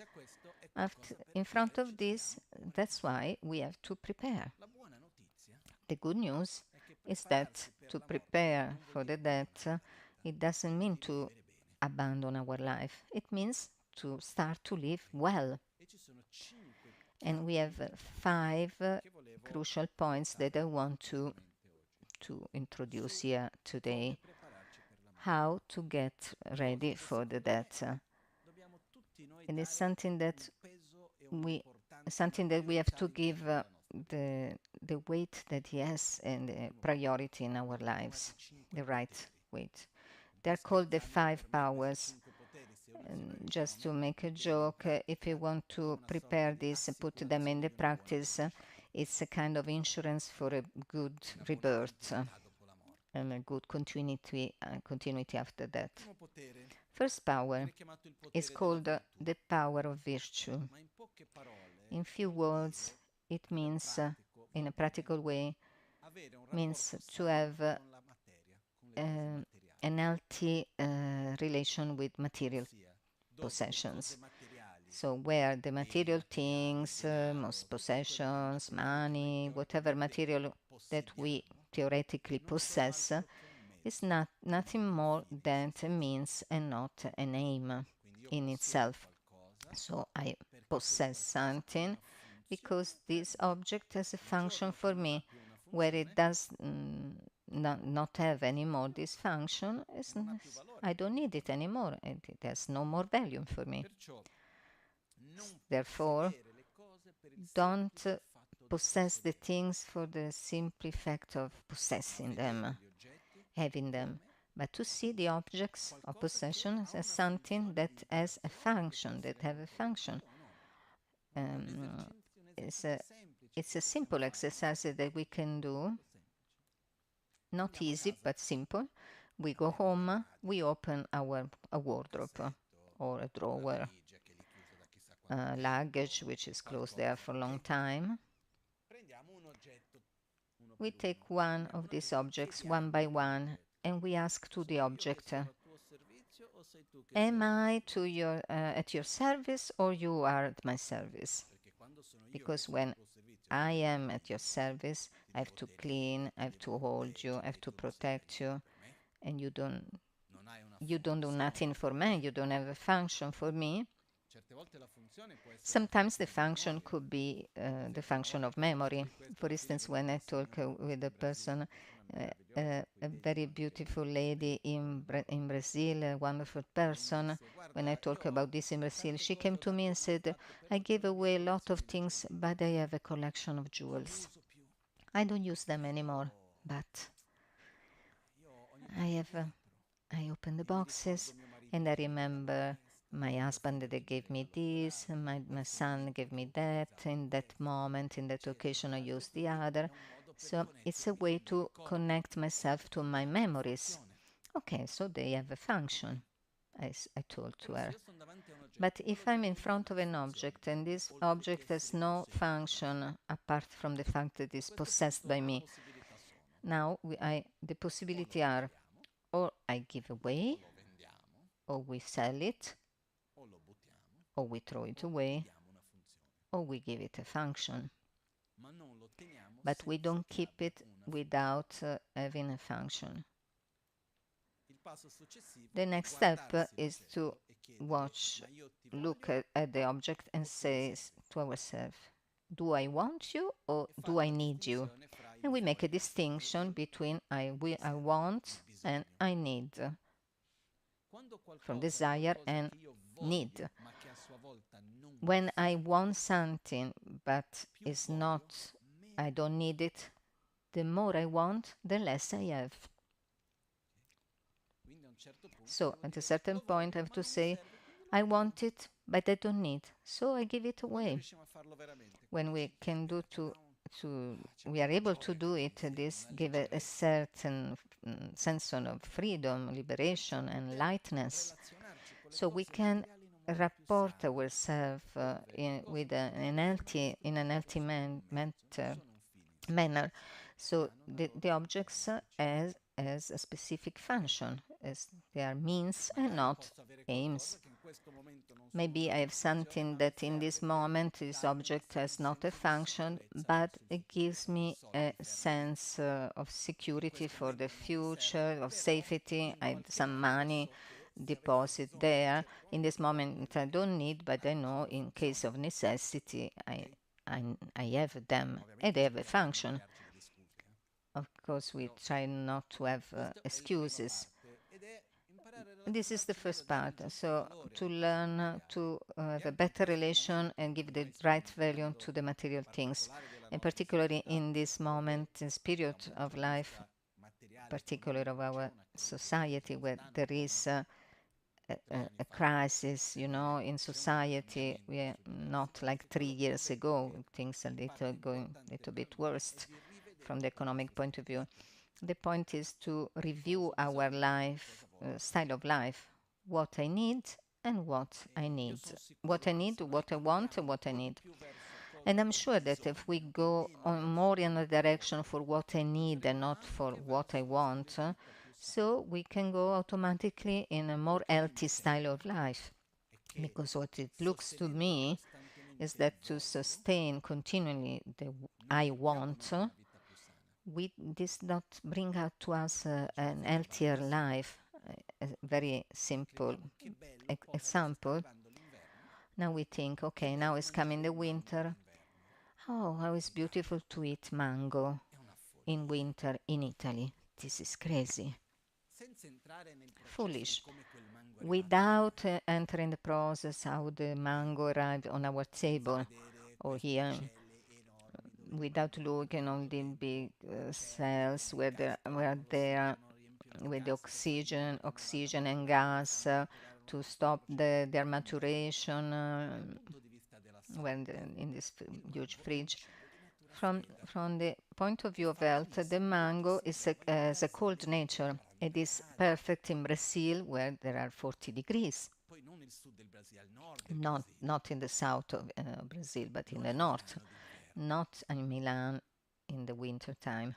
In front of this, that's why we have to prepare. The good news is that to prepare for the death, it doesn't mean to abandon our life. It means to start to live well. And we have 5 crucial points that I want to introduce here today. How to get ready for the death. It is something that we have to give the weight that he has and the priority in our lives, the right weight. They're called the 5 powers. And just to make a joke, if you want to prepare this and put them in the practice, it's a kind of insurance for a good rebirth and a good continuity after that. First power is called the power of virtue. In few words, it means, in a practical way, means to have an healthy relation with material possessions. So where the material things, most possessions, money, whatever material that we theoretically possess, is nothing more than a means and not an aim in itself. So I possess something because this object has a function for me. Where it does not have anymore this function, I don't need it anymore, and it has no more value for me. Therefore, don't possess the things for the simple fact of possessing them, having them, but to see the objects of possession as something that has a function, that have a function. It's a simple exercise that we can do, not easy, but simple. We go home, we open a wardrobe or a drawer, luggage which is closed there for a long time. We take one of these objects one by one and we ask to the object, am I at your service or you are at my service? Because when I am at your service, I have to clean, I have to hold you, I have to protect you, and you don't do nothing for me, you don't have a function for me. Sometimes the function could be the function of memory. For instance, when I talk with a person, a very beautiful lady in Brazil, a wonderful person, when I talk about this in Brazil, she came to me and said, I gave away a lot of things, but I have a collection of jewels. I don't use them anymore, but I open the boxes and I remember my husband that gave me this, and my son gave me that. In that moment, in that occasion, I used the other. So it's a way to connect myself to my memories. Okay, so they have a function, as I told to her. But if I'm in front of an object and this object has no function apart from the fact that it's possessed by me, now the possibility are or I give away, or we sell it, or we throw it away, or we give it a function. But we don't keep it without having a function. The next step is to look at the object and say to ourselves, do I want you or do I need you? And we make a distinction between I want and I need, from desire and need. When I want something but it's not, I don't need it, the more I want, the less I have. So at a certain point I have to say, I want it, but I don't need, so I give it away. When we can we are able to do it, this gives a certain sense of freedom, liberation, and lightness. So we can rapport ourselves with in an healthy manner. So the objects as a specific function, as they are means and not aims. Maybe I have something that in this moment this object has not a function, but it gives me a sense of security for the future, of safety. I have some money deposit there. In this moment I don't need, but I know in case of necessity I have them and they have a function. Of course, we try not to have excuses. This is the first part. So to learn to have a better relation and give the right value to the material things, and particularly in this moment, this period of life, particularly of our society, where there is a crisis, in society. We are not like 3 years ago. Things are going a little bit worse from the economic point of view. The point is to review our life, style of life, what I need and what I need. What I need, what I want, and what I need. And I'm sure that if we go on more in a direction for what I need and not for what I want, so we can go automatically in a more healthy style of life. Because what it looks to me is that to sustain continually the I want, this not bring out to us an healthier life. A very simple example. Now we think, okay, now is coming the winter. Oh, how it's beautiful to eat mango in winter in Italy. This is crazy. Foolish. Without entering the process how the mango arrived on our table or here, without looking on the big cells where they are with the oxygen and gas to stop their maturation when in this huge fridge. From the point of view of health, the mango has a cold nature. It is perfect in Brazil where there are 40 degrees. Not in the south of Brazil, but in the north. Not in Milan in the winter time.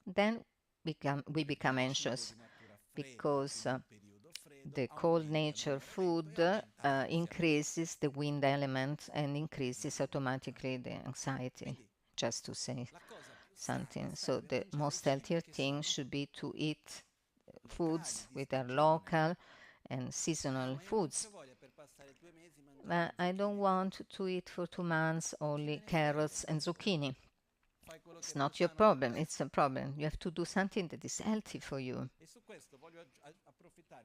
Then we become anxious because the cold nature food increases the wind element and increases automatically the anxiety, just to say something. So the most healthier thing should be to eat foods which are local and seasonal foods. I don't want to eat for 2 months only carrots and zucchini. It's not your problem, it's a problem. You have to do something that is healthy for you,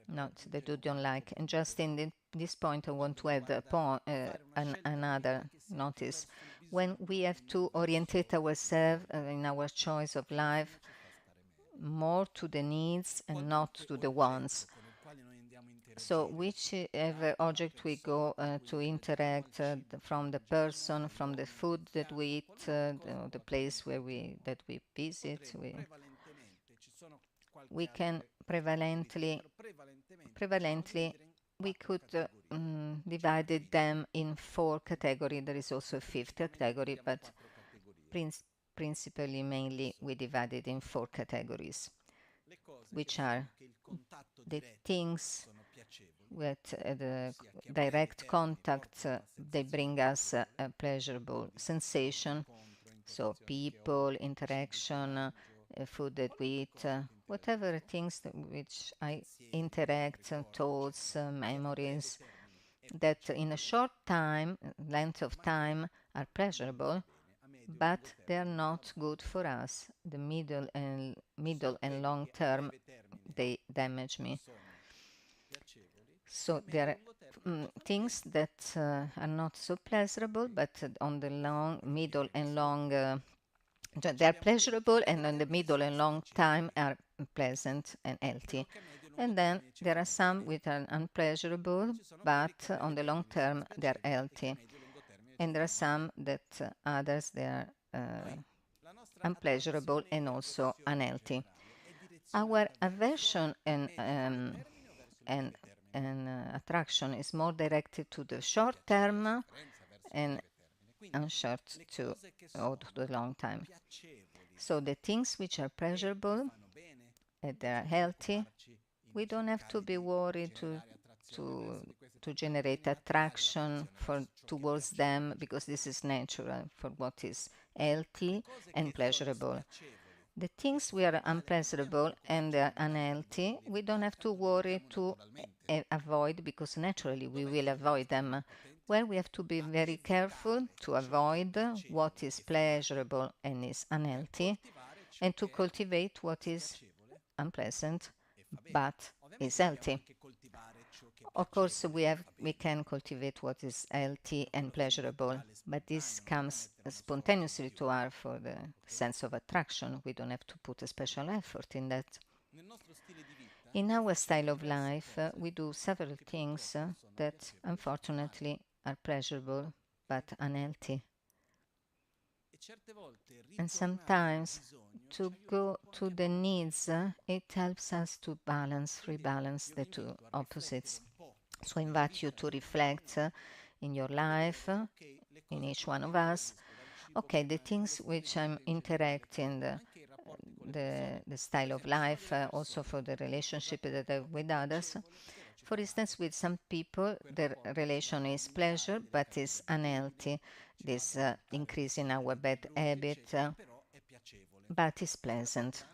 not that you don't like. And just in this point, I want to add another notice. When we have to orientate ourselves in our choice of life more to the needs and not to the wants. So whichever object we go to interact from the person, from the food that we eat, the place where that we visit, we can prevalently we could divide them in 4 categories. There is also a 5th category, but principally mainly we divide it in 4 categories, which are the things with the direct contact, they bring us a pleasurable sensation. So people, interaction, food that we eat, whatever things which I interact, thoughts, memories, that in a short time, length of time, are pleasurable, but they are not good for us. The middle and long term, they damage me. So there are things that are not so pleasurable, but on the middle and long, they are pleasurable, and on the middle and long time are pleasant and healthy. And then there are some which are unpleasurable, but on the long term they are healthy. And there are some that others they are unpleasurable and also unhealthy. Our aversion and attraction is more directed to the short term and short to the long time. So the things which are pleasurable and they are healthy, we don't have to be worried to generate attraction towards them, because this is natural for what is healthy and pleasurable. The things we are unpleasurable and they are unhealthy, we don't have to worry to avoid, because naturally we will avoid them. Well, we have to be very careful to avoid what is pleasurable and is unhealthy, and to cultivate what is unpleasant but is healthy. Of course, we can cultivate what is healthy and pleasurable, but this comes spontaneously to us for the sense of attraction. We don't have to put a special effort in that. In our style of life, we do several things that unfortunately are pleasurable but unhealthy. And sometimes to go to the needs, it helps us to rebalance the two opposites. So I invite you to reflect in your life, in each one of us. Okay, the things which I'm interacting, the style of life, also for the relationship that I have with others. For instance, with some people, the relation is pleasure but is unhealthy. This increase in our bad habit, but is pleasant.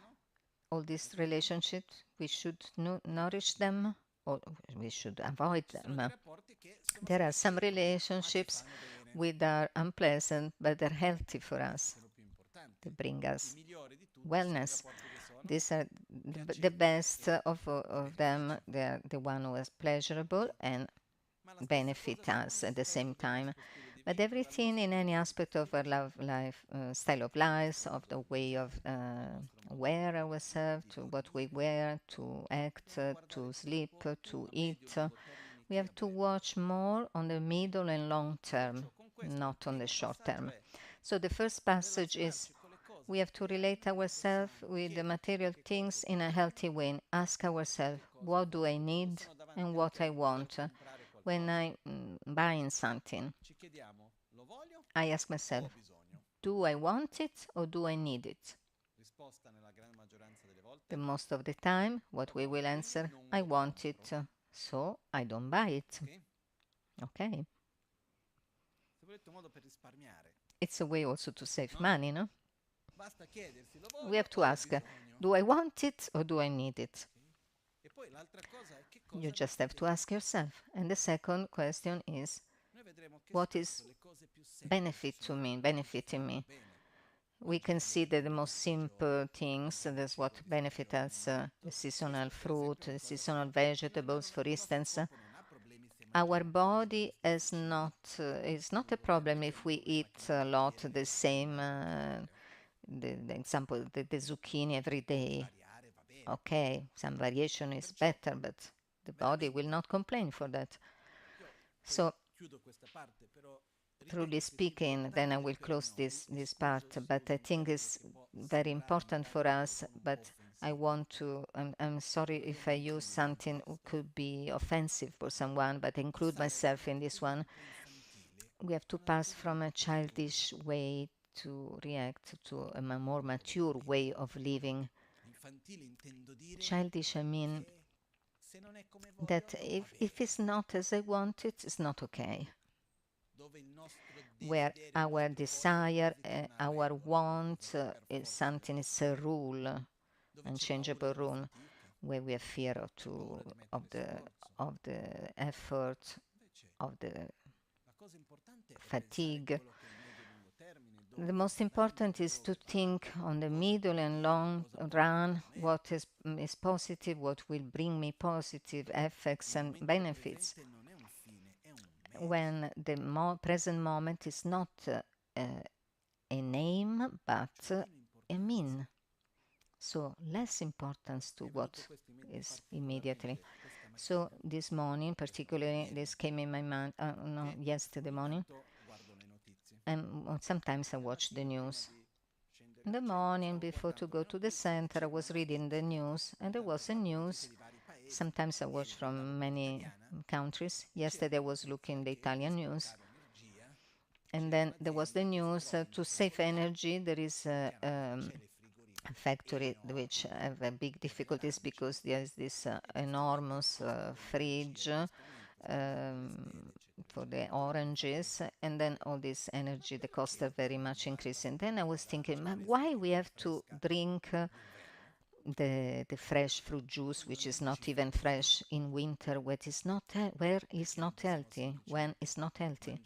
All these relationships, we should nourish them or we should avoid them. There are some relationships which are unpleasant but they're healthy for us. They bring us wellness. These are the best of them. They are the one who is pleasurable and benefit us at the same time. But everything in any aspect of our life, style of life, of the way of wear ourselves, to what we wear, to act, to sleep, to eat. We have to watch more on the middle and long term, not on the short term. So the first passage is we have to relate ourselves with the material things in a healthy way. Ask ourselves, what do I need and what I want? When I'm buying something, I ask myself, do I want it or do I need it? The most of the time, what we will answer, I want it, so I don't buy it. Okay? It's a way also to save money, no? We have to ask, do I want it or do I need it? You just have to ask yourself. And the second question is, what is benefiting me? We can see that the most simple things, that's what benefit us, the seasonal fruit, the seasonal vegetables, for instance. Our body is not a problem if we eat a lot the same, the example, the zucchini every day. Okay, some variation is better, but the body will not complain for that. So, truly speaking, then I will close this part, but I think it's very important for us, but I'm sorry if I use something that could be offensive for someone, but I include myself in this one. We have to pass from a childish way to react to a more mature way of living. Childish, I mean that if it's not as I want it, it's not okay. Where our desire, our want is something, it's a rule, unchangeable rule, where we have fear of the effort, of the fatigue. The most important is to think on the middle and long run what is positive, what will bring me positive effects and benefits. When the present moment is not a name but a mean. So less importance to what is immediately. So this morning, particularly, this came in my mind, no, yesterday morning, and sometimes I watch the news. In the morning, before to go to the center, I was reading the news, and there was a news. Sometimes I watch from many countries. Yesterday I was looking the Italian news, and then there was the news to save energy. There is a factory which have big difficulties because there is this enormous fridge for the oranges, and then all this energy, the costs are very much increasing. Then I was thinking, why we have to drink the fresh fruit juice, which is not even fresh in winter, where it's not healthy, when it's not healthy?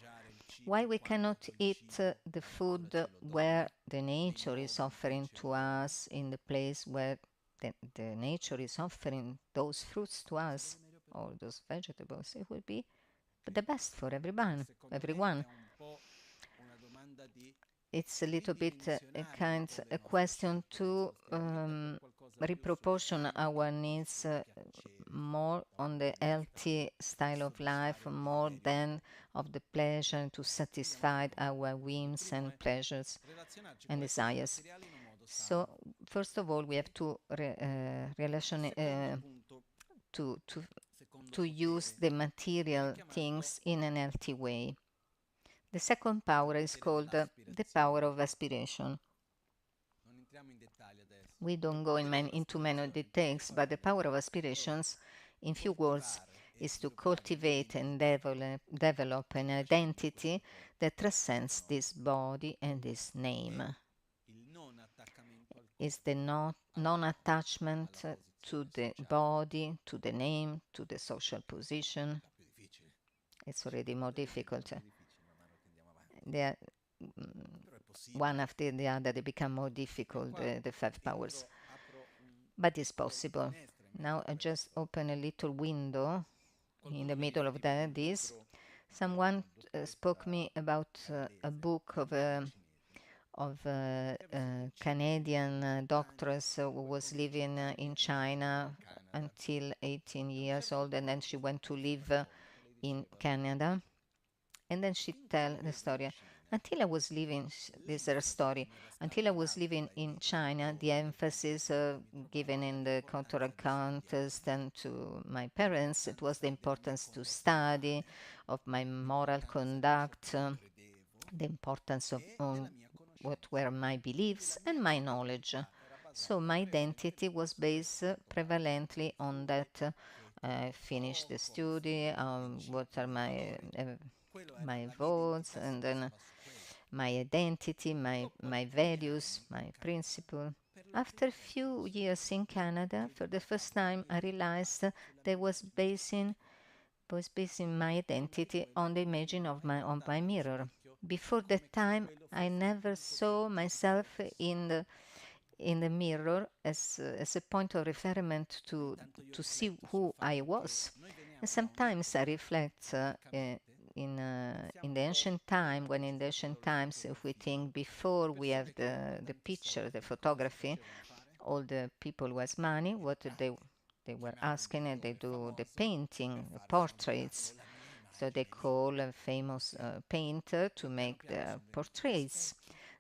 Why we cannot eat the food where the nature is offering to us, in the place where the nature is offering those fruits to us, or those vegetables? It would be the best for everyone. It's a little bit a question to reproportion our needs more on the healthy style of life, more than of the pleasure, to satisfy our whims and pleasures and desires. So first of all, we have to to use the material things in an healthy way. The second power is called the power of aspiration. We don't go into many details, but the power of aspirations, in few words, is to cultivate and develop an identity that transcends this body and this name. Is the non-attachment to the body, to the name, to the social position. It's already more difficult. They are, one after the other, they become more difficult, the five powers. But it's possible. Now I just open a little window in the middle of this. Someone spoke me about a book of of Canadian doctress who was living in China until 18 years old, and then she went to live in Canada. And then she tell the story. Until I was living, this is her story. Until I was living in China, the emphasis given in the cultural contest and to my parents, it was the importance to study, of my moral conduct, the importance of what were my beliefs and my knowledge. So my identity was based prevalently on that. I finished the study, what are my votes, and then my identity, my values, my principle. After a few years in Canada, for the first time, I realized that I was basing my identity on the imaging of my mirror. Before that time, I never saw myself in the mirror as a point of reference to see who I was. And sometimes I reflect in the ancient time, when in the ancient times, if we think before we have the picture, the photography, all the people who has money, what they were asking, and they do the painting, the portraits. So they call a famous painter to make the portraits.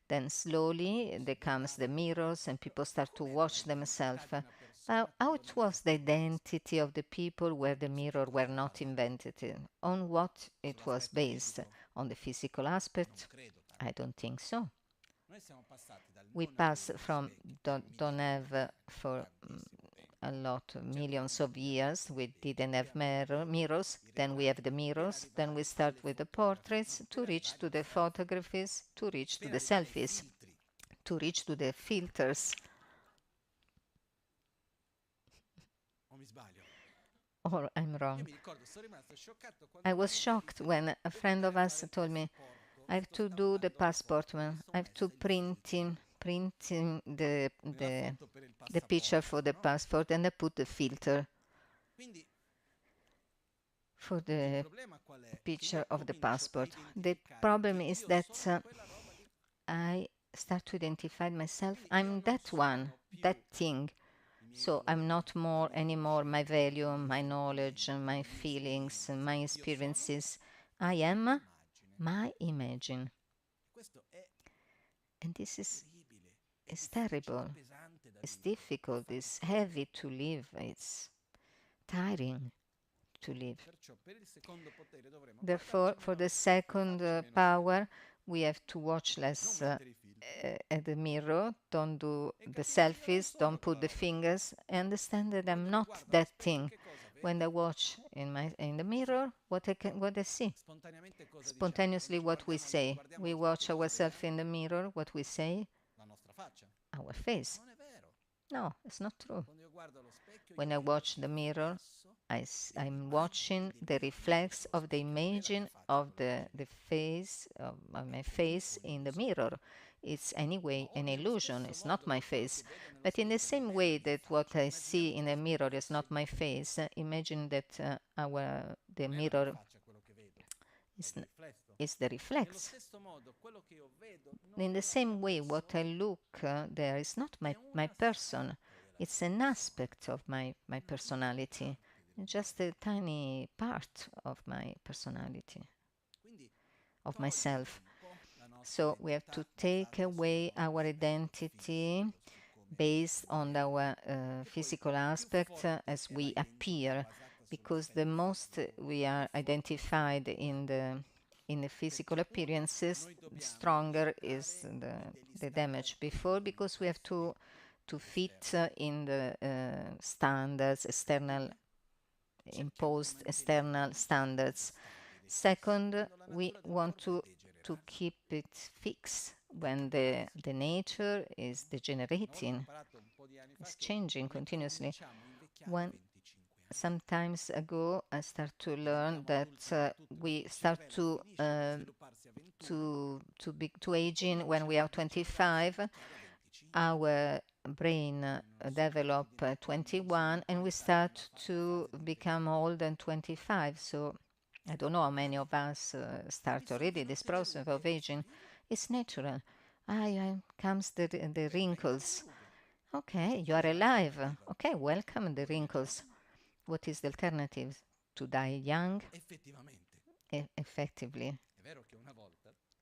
Then slowly there comes the mirrors and people start to watch themselves. How it was the identity of the people where the mirror were not invented? On what it was based? On the physical aspect? I don't think so. We pass from don't have for a lot, millions of years, we didn't have mirrors, then we have the mirrors, then we start with the portraits to reach to the photographies, to reach to the selfies, to reach to the filters. Or I'm wrong. I was shocked when a friend of us told me, I have to do the passport, man. I have to printing the picture for the passport, and I put the filter for the picture of the passport. The problem is that I start to identify myself. I'm that one, that thing. So I'm not more anymore my value, my knowledge, my feelings, my experiences. I am my imagine. And this is terrible. It's difficult. It's heavy to live. It's tiring to live. Therefore, for the second power, we have to watch less at the mirror, don't do the selfies, don't put the fingers, understand that I'm not that thing. When I watch in the mirror, what I see, spontaneously what we say. We watch ourselves in the mirror, what we say, our face. No, it's not true. When I watch the mirror, I'm watching the reflex of the imaging of the face of my face in the mirror. It's anyway an illusion. It's not my face. But in the same way that what I see in the mirror is not my face, imagine that the mirror is the reflex. In the same way, what I look there is not my person. It's an aspect of my personality, just a tiny part of my personality, of myself. So we have to take away our identity based on our physical aspect as we appear, because the most we are identified in the physical appearances, the stronger is the damage before, because we have to fit in the standards, imposed external standards. Second, we want to keep it fixed when the nature is degenerating, it's changing continuously. When sometimes ago I start to learn that we start to aging when we are 25. Our brain develop 21, and we start to become old than 25. So I don't know how many of us start already this process of aging. It's natural. comes the wrinkles. Okay, you are alive. Okay, welcome the wrinkles. What is the alternative? To die young? Effectively.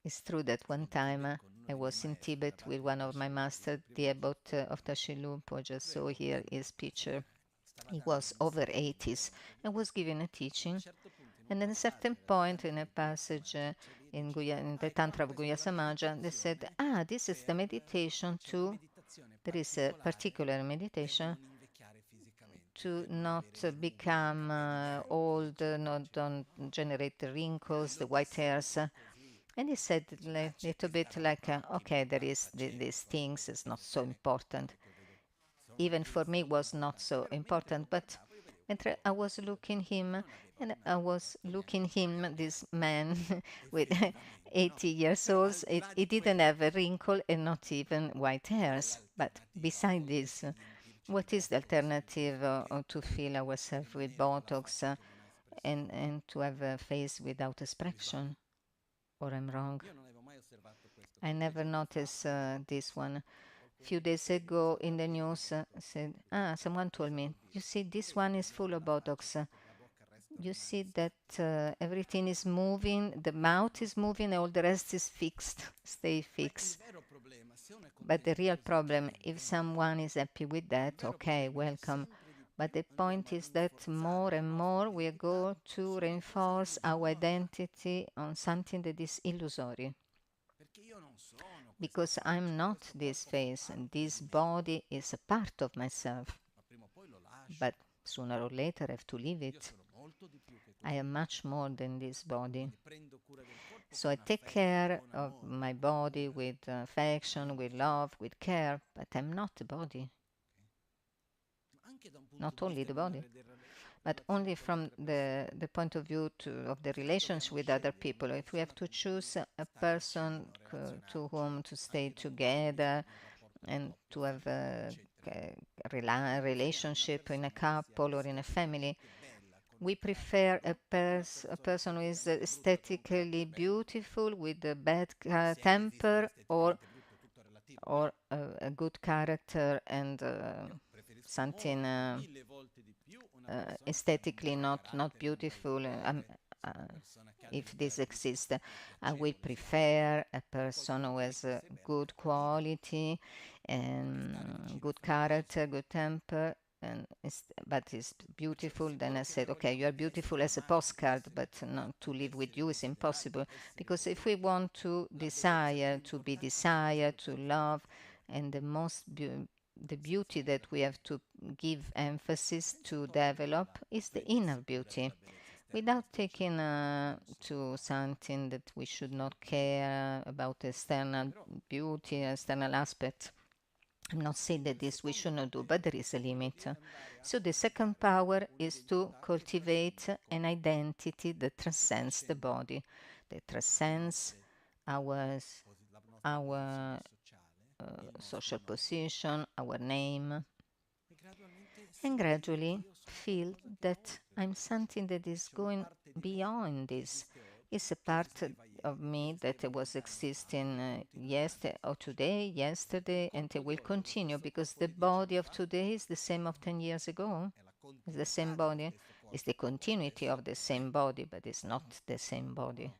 It's true that one time I was in Tibet with one of my masters, the abbot of Tashilu. Just saw here his picture. He was over 80s and was giving a teaching. And at a certain point in a passage in the Tantra of Guya Samaja, they said, this is the meditation to, there is a particular meditation to not become old, not don't generate the wrinkles, the white hairs. And he said a little bit like, okay, there is these things, it's not so important. Even for me was not so important, but I was looking him, and I was looking him, this man with 80 years old, he didn't have a wrinkle and not even white hairs. But beside this, what is the alternative to fill ourselves with Botox and to have a face without expression? Or I'm wrong? I never noticed this one. Few days ago in the news said, someone told me, you see, this one is full of Botox. You see that everything is moving, the mouth is moving, all the rest is fixed, stay fixed. But the real problem, if someone is happy with that, okay, welcome. But the point is that more and more we go to reinforce our identity on something that is illusory. Because I'm not this face, and this body is a part of myself. But sooner or later I have to leave it. I am much more than this body. So I take care of my body with affection, with love, with care, but I'm not the body. Not only the body, but only from the point of view of the relationship with other people. If we have to choose a person to whom to stay together and to have a relationship in a couple or in a family, we prefer a person who is aesthetically beautiful with a bad temper or a good character and something aesthetically not beautiful. If this exists, I will prefer a person who has good quality and good character, good temper, but is beautiful. Then I said, okay, you are beautiful as a postcard, but not to live with you is impossible. Because if we want to desire, to be desired, to love, and the beauty that we have to give emphasis to develop is the inner beauty, without taking to something that we should not care about external beauty, external aspect. I'm not saying that this we should not do, but there is a limit. So the second power is to cultivate an identity that transcends the body, that transcends our social position, our name, and gradually feel that I'm something that is going beyond this. It's a part of me that was existing yesterday or today, yesterday, and it will continue because the body of today is the same of 10 years ago. It's the same body. It's the continuity of the same body, but it's not the same body.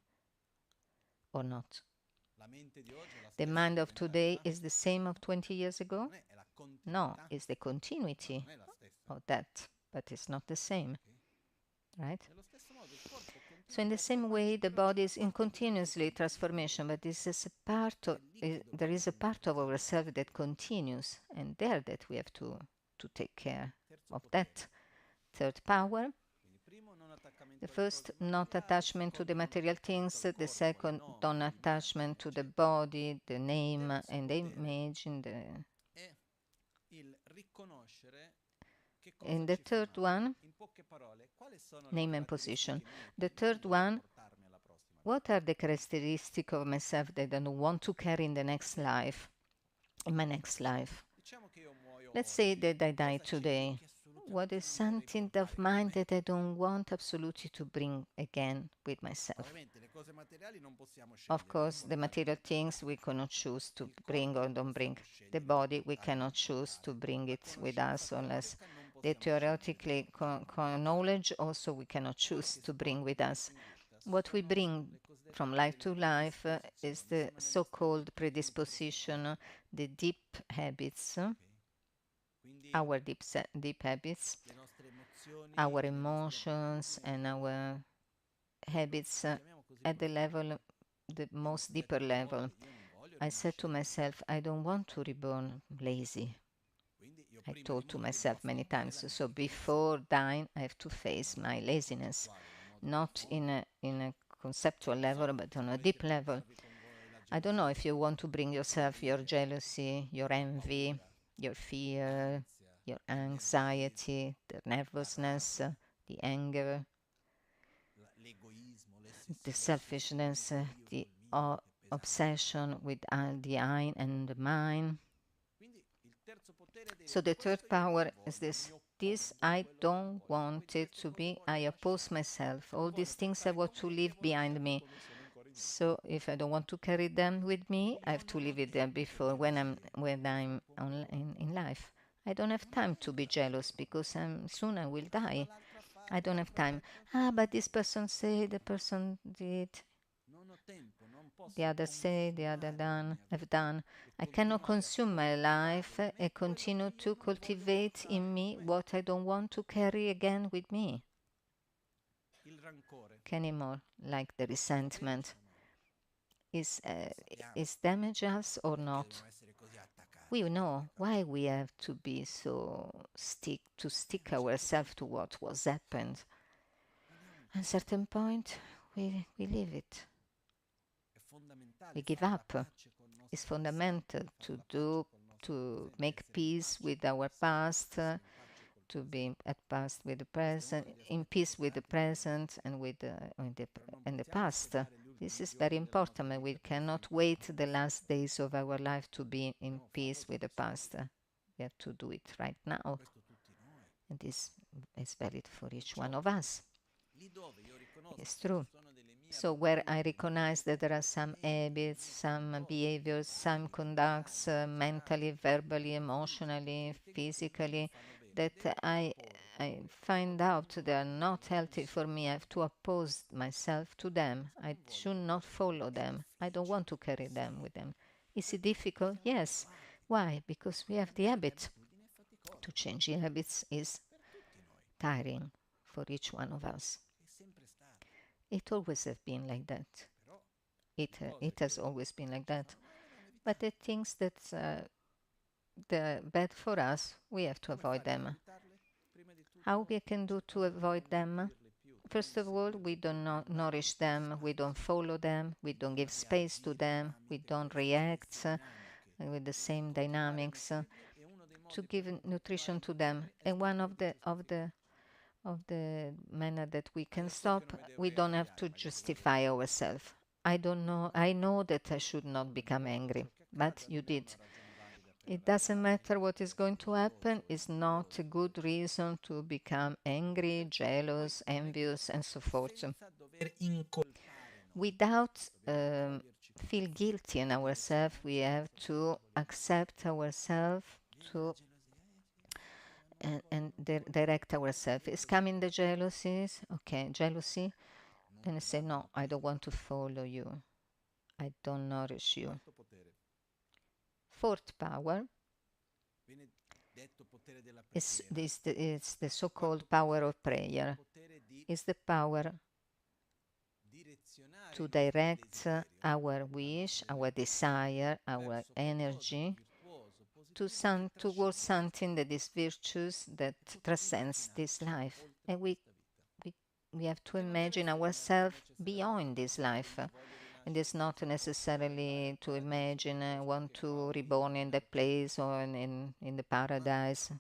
Or not. The mind of today is the same of 20 years ago? No, it's the continuity of that, but it's not the same, right? So in the same way, the body is in continuously transformation, but this is a part of, there is a part of ourselves that continues, and there that we have to take care of that. Third power. The first, not attachment to the material things. The second, non-attachment to the body, the name, and the image. And the third one, name and position. The third one, what are the characteristics of myself that I don't want to carry in the next life, in my next life? Let's say that I die today. what is something of mine that I don't want absolutely to bring again with myself. Of course, the material things we cannot choose to bring or don't bring. The body we cannot choose to bring it with us unless the theoretically knowledge also we cannot choose to bring with us. What we bring from life to life is the so-called predisposition, the deep habits, our deep habits, our emotions and our habits at the level, the most deeper level. I said to myself, I don't want to reborn lazy. I told to myself many times. So before dying, I have to face my laziness, not in a conceptual level, but on a deep level. I don't know if you want to bring yourself your jealousy, your envy, your fear, your anxiety, the nervousness, the anger, the selfishness, the obsession with the I and the mine. So the third power is this. This I don't want it to be. I oppose myself. All these things I want to leave behind me. So if I don't want to carry them with me, I have to leave it there before when I'm in life. I don't have time to be jealous because soon I will die. I don't have time. Ah, but this person said, the person did, the other say, the other done, have done. I cannot consume my life and continue to cultivate in me what I don't want to carry again with me anymore, like the resentment. Is damage us or not? We know why we have to be so stick ourselves to what was happened. At a certain point, we leave it. We give up. It's fundamental to make peace with our past, to be at peace with the present, in peace with the present and with the past. This is very important, and we cannot wait the last days of our life to be in peace with the past. We have to do it right now, and this is valid for each one of us. It's true. So where I recognize that there are some habits, some behaviors, some conducts, mentally, verbally, emotionally, physically, that I find out they are not healthy for me. I have to oppose myself to them. I should not follow them. I don't want to carry them with them. Is it difficult? Yes. Why? Because we have the habit. To change the habits is tiring for each one of us. It always has been like that. It has always been like that. But the things that they're bad for us, we have to avoid them. How we can do to avoid them? First of all, we don't nourish them, we don't follow them, we don't give space to them, we don't react with the same dynamics to give nutrition to them. And one of the manner that we can stop, we don't have to justify ourselves. I don't know, I know that I should not become angry, but you did. It doesn't matter what is going to happen, it's not a good reason to become angry, jealous, envious, and so forth. Without feel guilty in ourselves, we have to accept ourselves to and direct ourselves. Is coming the jealousies? Okay, jealousy. Then I say, no, I don't want to follow you. I don't nourish you. Fourth power is the so-called power of prayer. It's the power to direct our wish, our desire, our energy towards something that is virtuous, that transcends this life. And we have to imagine ourselves beyond this life. And it's not necessarily to imagine want to reborn in the place or in the paradise.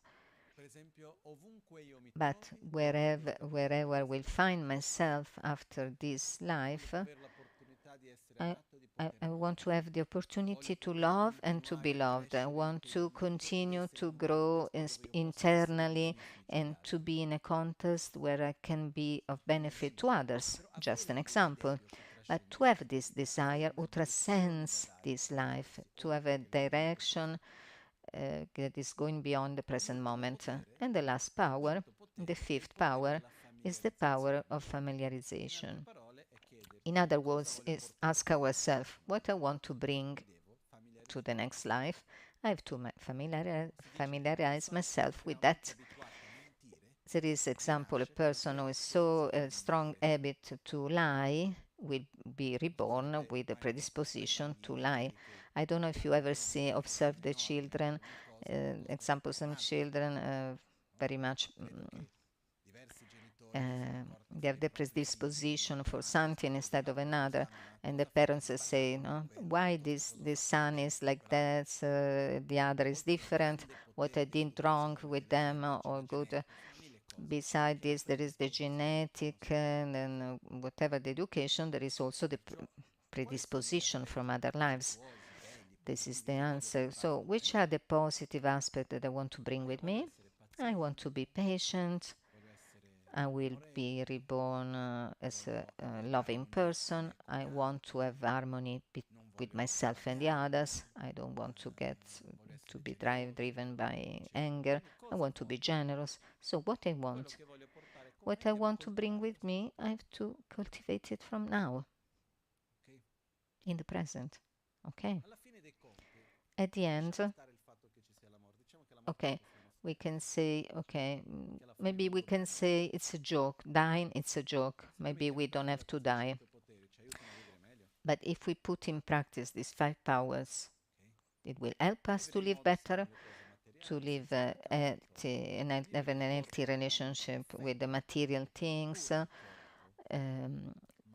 But wherever I will find myself after this life, I want to have the opportunity to love and to be loved. I want to continue to grow internally and to be in a context where I can be of benefit to others. Just an example. But to have this desire who transcends this life, to have a direction that is going beyond the present moment. And the last power, the fifth power, is the power of familiarization. In other words, is ask ourselves what I want to bring to the next life. I have to familiarize myself with that. There is, example, a person who is so strong habit to lie will be reborn with a predisposition to lie. I don't know if you ever observe the children, example, some children very much they have the predisposition for something instead of another, and the parents say, no, why this son is like that, the other is different, what I did wrong with them or good. Beside this, there is the genetic and then whatever the education, there is also the predisposition from other lives. This is the answer. So, which are the positive aspects that I want to bring with me? I want to be patient. I will be reborn as a loving person. I want to have harmony with myself and the others. I don't want to get to be driven by anger. I want to be generous. So what I want to bring with me, I have to cultivate it from now, in the present. Okay. At the end, okay, we can say, okay, maybe we can say it's a joke. Dying, it's a joke. Maybe we don't have to die. But if we put in practice these five powers, it will help us to live better, to live healthy, and have an healthy relationship with the material things,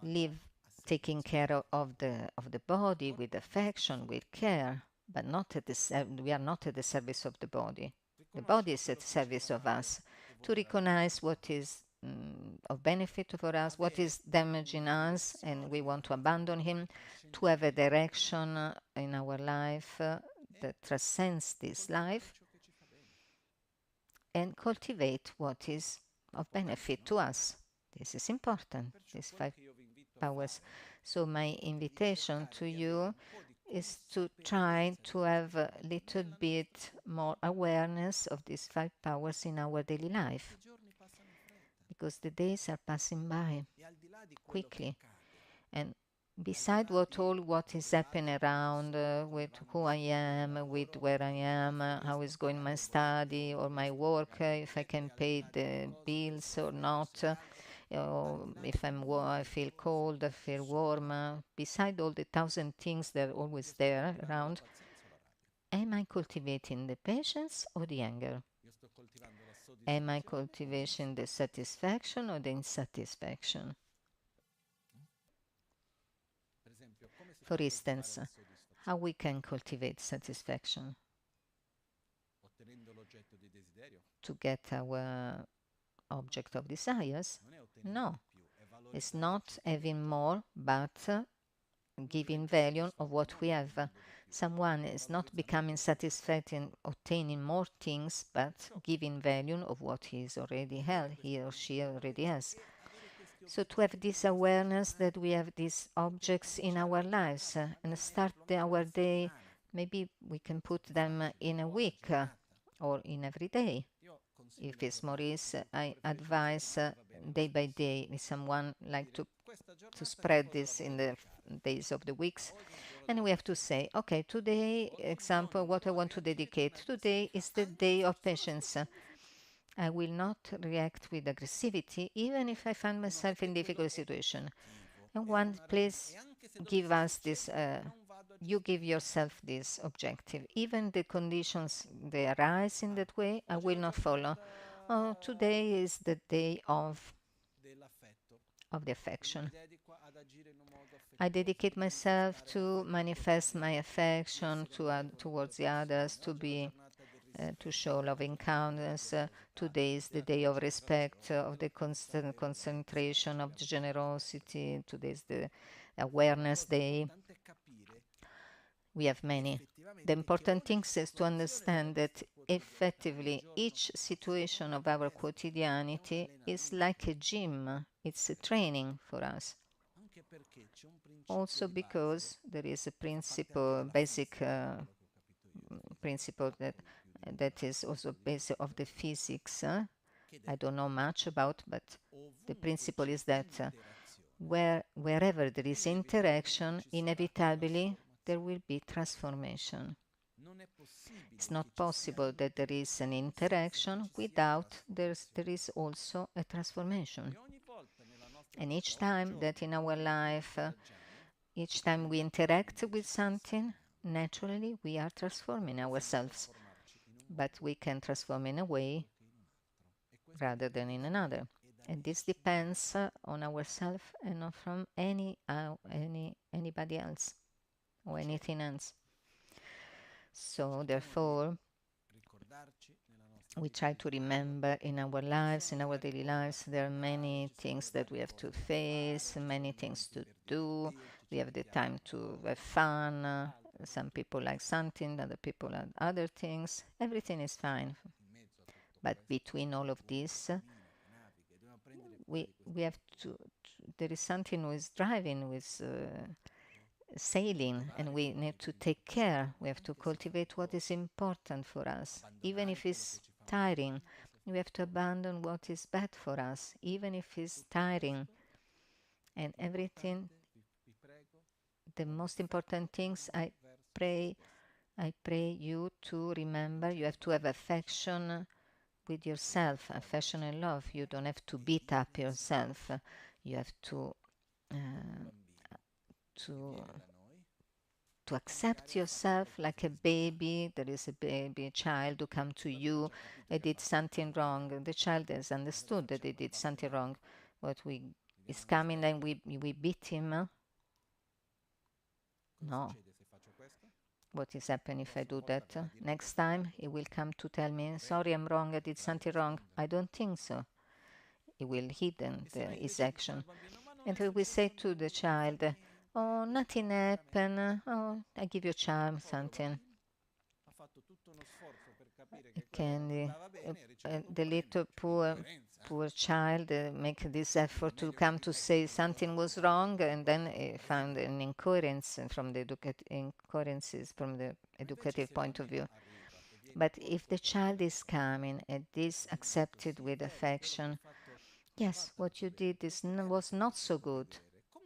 live taking care of the body with affection, with care, but not at we are not at the service of the body. The body is at the service of us. To recognize what is of benefit for us, what is damaging us, and we want to abandon him, to have a direction in our life that transcends this life, and cultivate what is of benefit to us. This is important, these five powers. So my invitation to you is to try to have a little bit more awareness of these five powers in our daily life, because the days are passing by quickly, and beside what is happening around, with who I am, with where I am, how is going my study or my work, if I can pay the bills or not, if I feel cold, I feel warm. Beside all the thousand things that are always there around, am I cultivating the patience or the anger? Am I cultivating the satisfaction or the insatisfaction? For instance, how we can cultivate satisfaction to get our object of desires? No, it's not having more, but giving value of what we have. Someone is not becoming satisfied in obtaining more things, but giving value of what he or she already has. So to have this awareness that we have these objects in our lives and start our day, maybe we can put them in a week or in every day. If it's Maurice, I advise day by day. If someone like to spread this in the days of the weeks, and we have to say, okay, today, example, what I want to dedicate. Today is the day of patience. I will not react with aggressivity, even if I find myself in difficult situation. And one, please give us this. You give yourself this objective. Even the conditions they arise in that way, I will not follow. Oh, today is the day of the affection. I dedicate myself to manifest my affection towards the others, to show loving kindness. Today is the day of respect, of the constant concentration, of the generosity. Today is the awareness day. We have many. The important thing is to understand that effectively each situation of our quotidianity is like a gym, it's a training for us. Also because there is a principle, basic principle that is also basic of the physics. I don't know much about, but the principle is that wherever there is interaction, inevitably there will be transformation. It's not possible that there is an interaction without there is also a transformation. And each time that in our life, each time we interact with something, naturally we are transforming ourselves. But we can transform in a way rather than in another. And this depends on ourselves and not from anybody else or anything else. So therefore, we try to remember in our lives, in our daily lives, there are many things that we have to face, many things to do. We have the time to have fun. Some people like something, other people like other things. Everything is fine. But between all of this, we have to there is something who is driving with sailing, and we need to take care. We have to cultivate what is important for us, even if it's tiring. We have to abandon what is bad for us, even if it's tiring. And everything, the most important things, I pray you to remember. You have to have affection with yourself, affection and love. You don't have to beat up yourself. You have uh, to to accept yourself like a baby. There is a baby, a child who come to you, they did something wrong. The child has understood that they did something wrong. What we is coming and we beat him? No. What is happening if I do that? Next time he will come to tell me, sorry, I'm wrong, I did something wrong. I don't think so. He will hidden his action. And we will say to the child, oh, nothing happened. Oh, I give you a charm, something. Candy. The little poor child make this effort to come to say something was wrong, and then found an incoherence from the incoherences from the educative point of view. But if the child is coming and is accepted with affection, yes, what you did was not so good,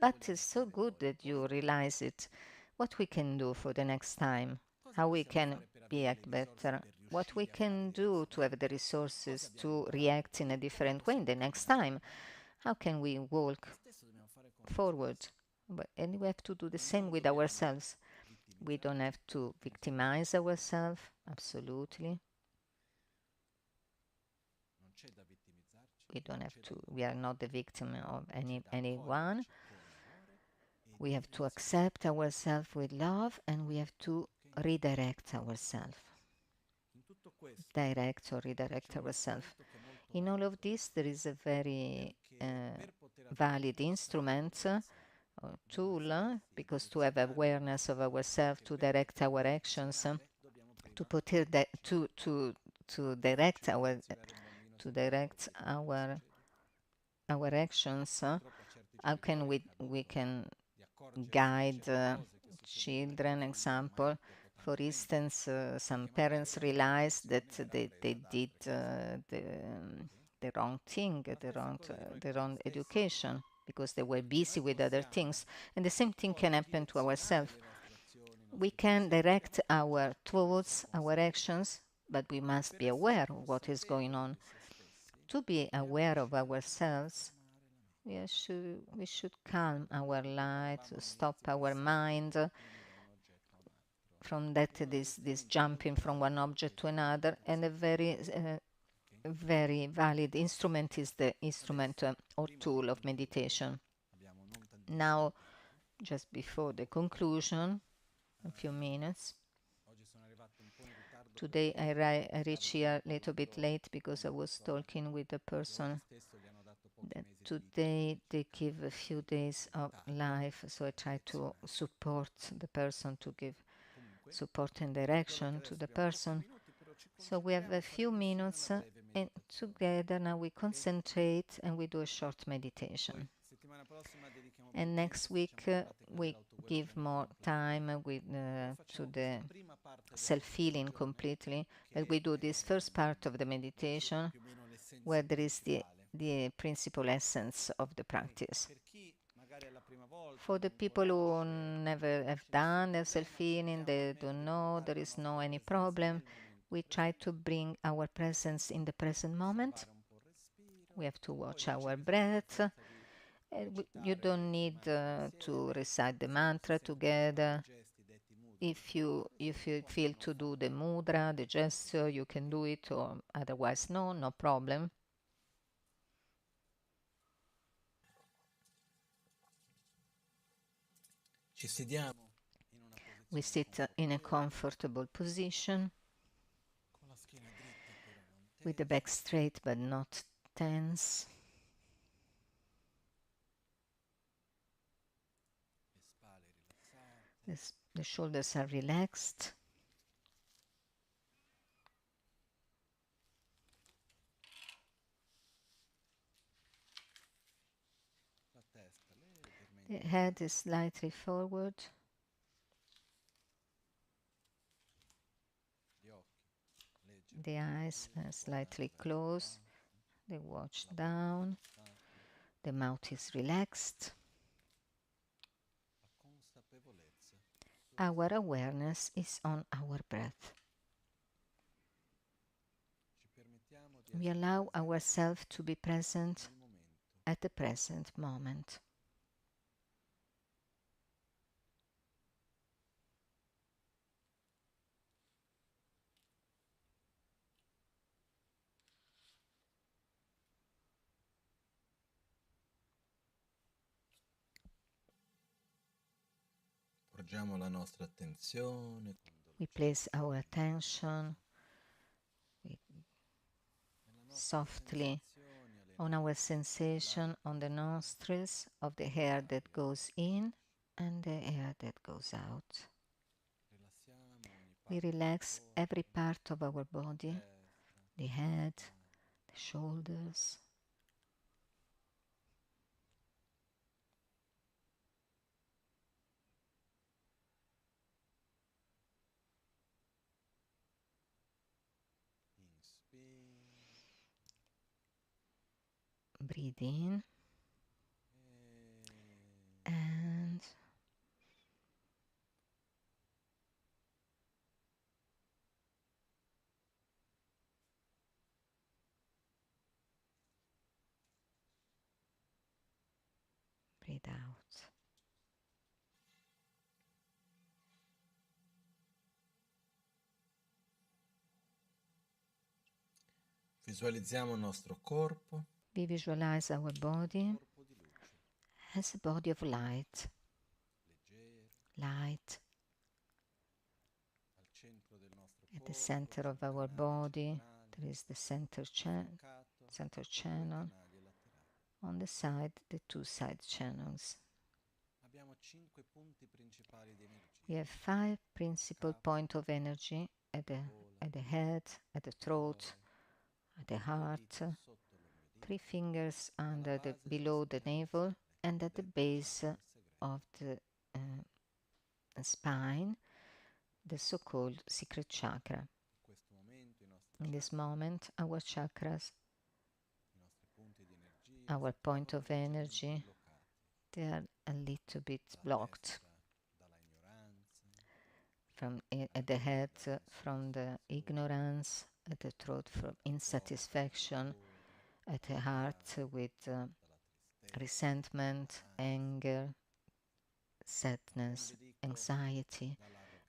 but it's so good that you realize it. What we can do for the next time, how we can react better, what we can do to have the resources to react in a different way the next time, how can we walk forward? And we have to do the same with ourselves. We don't have to victimize ourselves, absolutely. We don't have to, we are not the victim of anyone. We have to accept ourselves with love, and we have to redirect ourselves. Direct or redirect ourselves. In all of this, there is a very valid instrument or tool, because to have awareness of ourselves, to direct our actions, to put it to direct our actions. How can we can guide children? Example, for instance, some parents realize that they did the wrong thing, the wrong education, because they were busy with other things. And the same thing can happen to ourselves. We can direct our thoughts, our actions, but we must be aware of what is going on. To be aware of ourselves, we should calm our light, stop our mind from this jumping from one object to another. And a very valid instrument is the instrument or tool of meditation. Now, just before the conclusion, a few minutes. Today I reached here a little bit late because I was talking with a person that today they give a few days of life, so I try to support the person to give support and direction to the person. So we have a few minutes and together now we concentrate and we do a short meditation. And next week we give more time to the self-healing completely. But we do this first part of the meditation where there is the principal essence of the practice. For the people who never have done the self-healing, they don't know, there is no any problem. We try to bring our presence in the present moment. We have to watch our breath. You don't need to recite the mantra together. If you feel to do the mudra, the gesture, you can do it, or otherwise no problem. Ci sediamo We sit in a comfortable position with the back straight but not tense. The shoulders are relaxed. The head is slightly forward. The eyes are slightly closed. They watch down. The mouth is relaxed. Our awareness is on our breath. We allow ourselves to be present at the present moment. porgiamo la nostra attenzione We place our attention softly on our sensation on the nostrils of the air that goes in and the air that goes out. We relax every part of our body, the head, the shoulders. Breathe in and breathe out. Visualizziamo il nostro corpo We visualize our body as a body of light. Light at the center of our body. There is the center channel. On the side, the two side channels. We have 5 principal points of energy at the head, at the throat, at the heart, 3 fingers below the navel, and at the base of the spine, the so-called secret chakra. In this moment, our chakras, our point of energy, they are a little bit blocked. At the head from the ignorance, at the throat from insatisfaction, at the heart with resentment, anger, sadness, anxiety,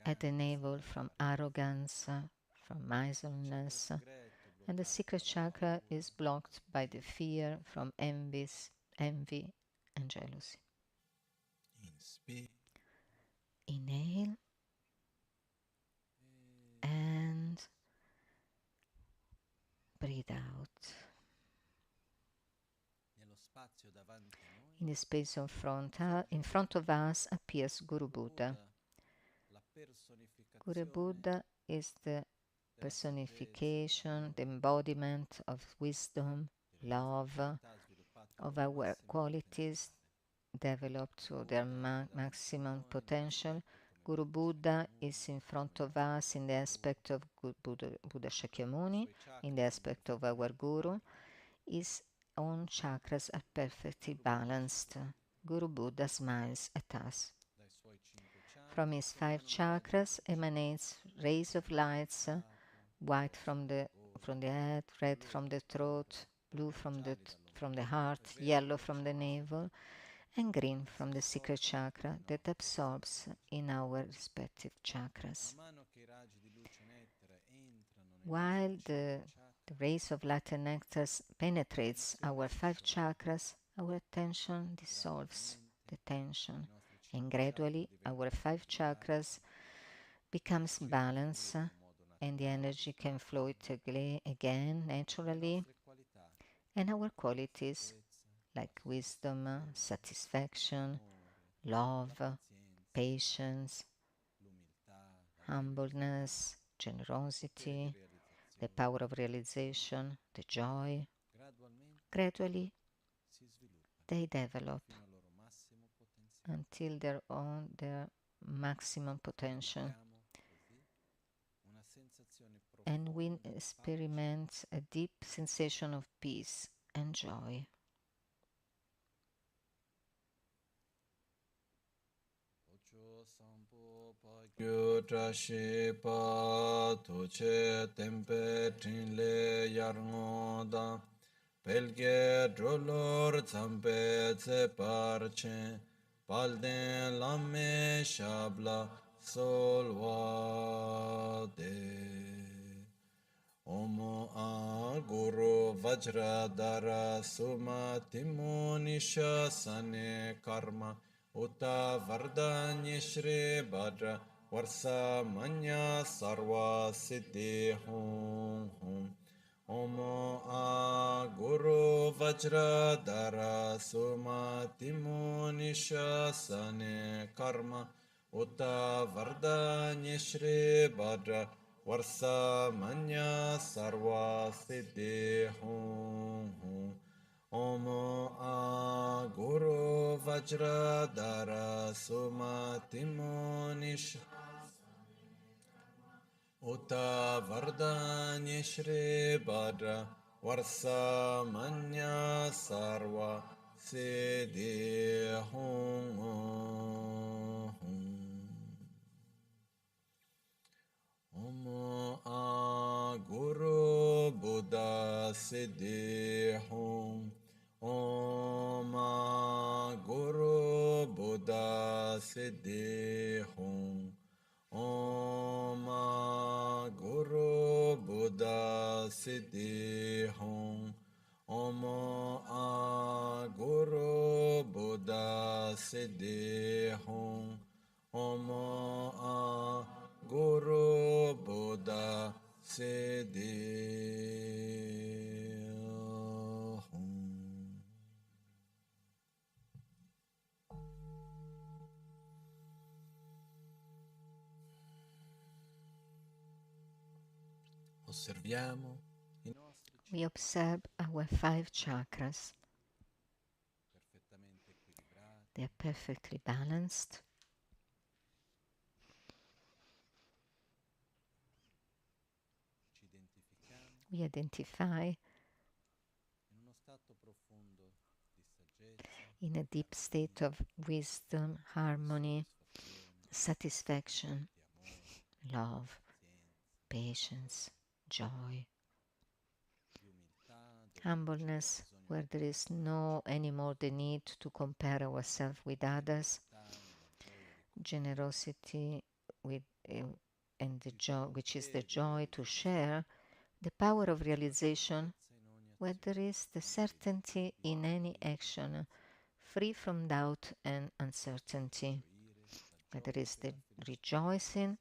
at the navel from arrogance, from miserliness, and the secret chakra is blocked by the fear from envy and jealousy. Inhale and breathe out. In the space in front of us appears Guru Buddha. Guru Buddha is the personification, the embodiment of wisdom, love, of our qualities developed to their maximum potential. Guru Buddha is in front of us in the aspect of Buddha Shakyamuni, in the aspect of our Guru. His own chakras are perfectly balanced. Guru Buddha smiles at us. From his 5 chakras emanates rays of lights, white from the head, red from the throat, blue from the heart, yellow from the navel, and green from the secret chakra that absorbs in our respective chakras. While the rays of light and nectar penetrates our 5 chakras, our attention dissolves the tension, and gradually our 5 chakras becomes balanced, and the energy can flow again naturally, and our qualities like wisdom, satisfaction, love, patience, humbleness, generosity, the power of realization, the joy, gradually they develop until their maximum potential. And we experiment a deep sensation of peace and joy. Gyu trashi pa tuche tempe trinle yarngoda pelge drolor zampe tse parche palden lame shabla solvade Omo a guru vajradara suma timonisha sane karma Uta vardanya shri bhadra varsa manya sarva siddhi hum hum Omo a guru vajradara suma timonisha sane karma Uta vardanya shri bhadra Varsa manya sarva siddhi hum hum Omo a guru vajradara sumatimonisha Uta vardanya shri bhadra Varsa manya sarva siddhi hum Omo a guru Buddha siddhi hum Om a guru Buddha siddhi hum Om a guru Buddha siddhi hum Om a guru Buddha siddhi hum Om a Guru Buddha Siddhi Hum. Osserviamo i nostri We observe our 5 chakras. They are perfectly balanced. We identify in a deep state of wisdom, harmony, satisfaction, love, patience, joy, humbleness, where there is no anymore the need to compare ourselves with others, generosity and the joy, which is the joy to share, the power of realization, where there is the certainty in any action, free from doubt and uncertainty, where there is the rejoicing,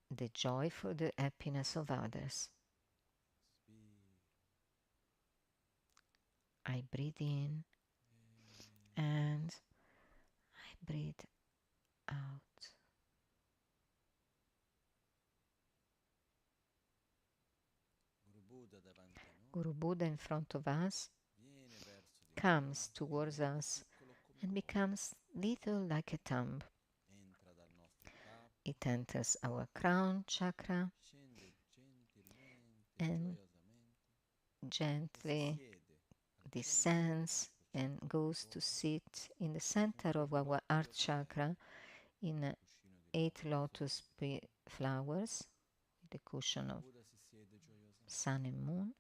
the joy for the happiness of others. I breathe in and I breathe out. Guru Buddha in front of us comes towards us and becomes little like a thumb. It enters our crown chakra and gently descends and goes to sit in the center of our heart chakra in 8 lotus flowers with the cushion of sun and moon.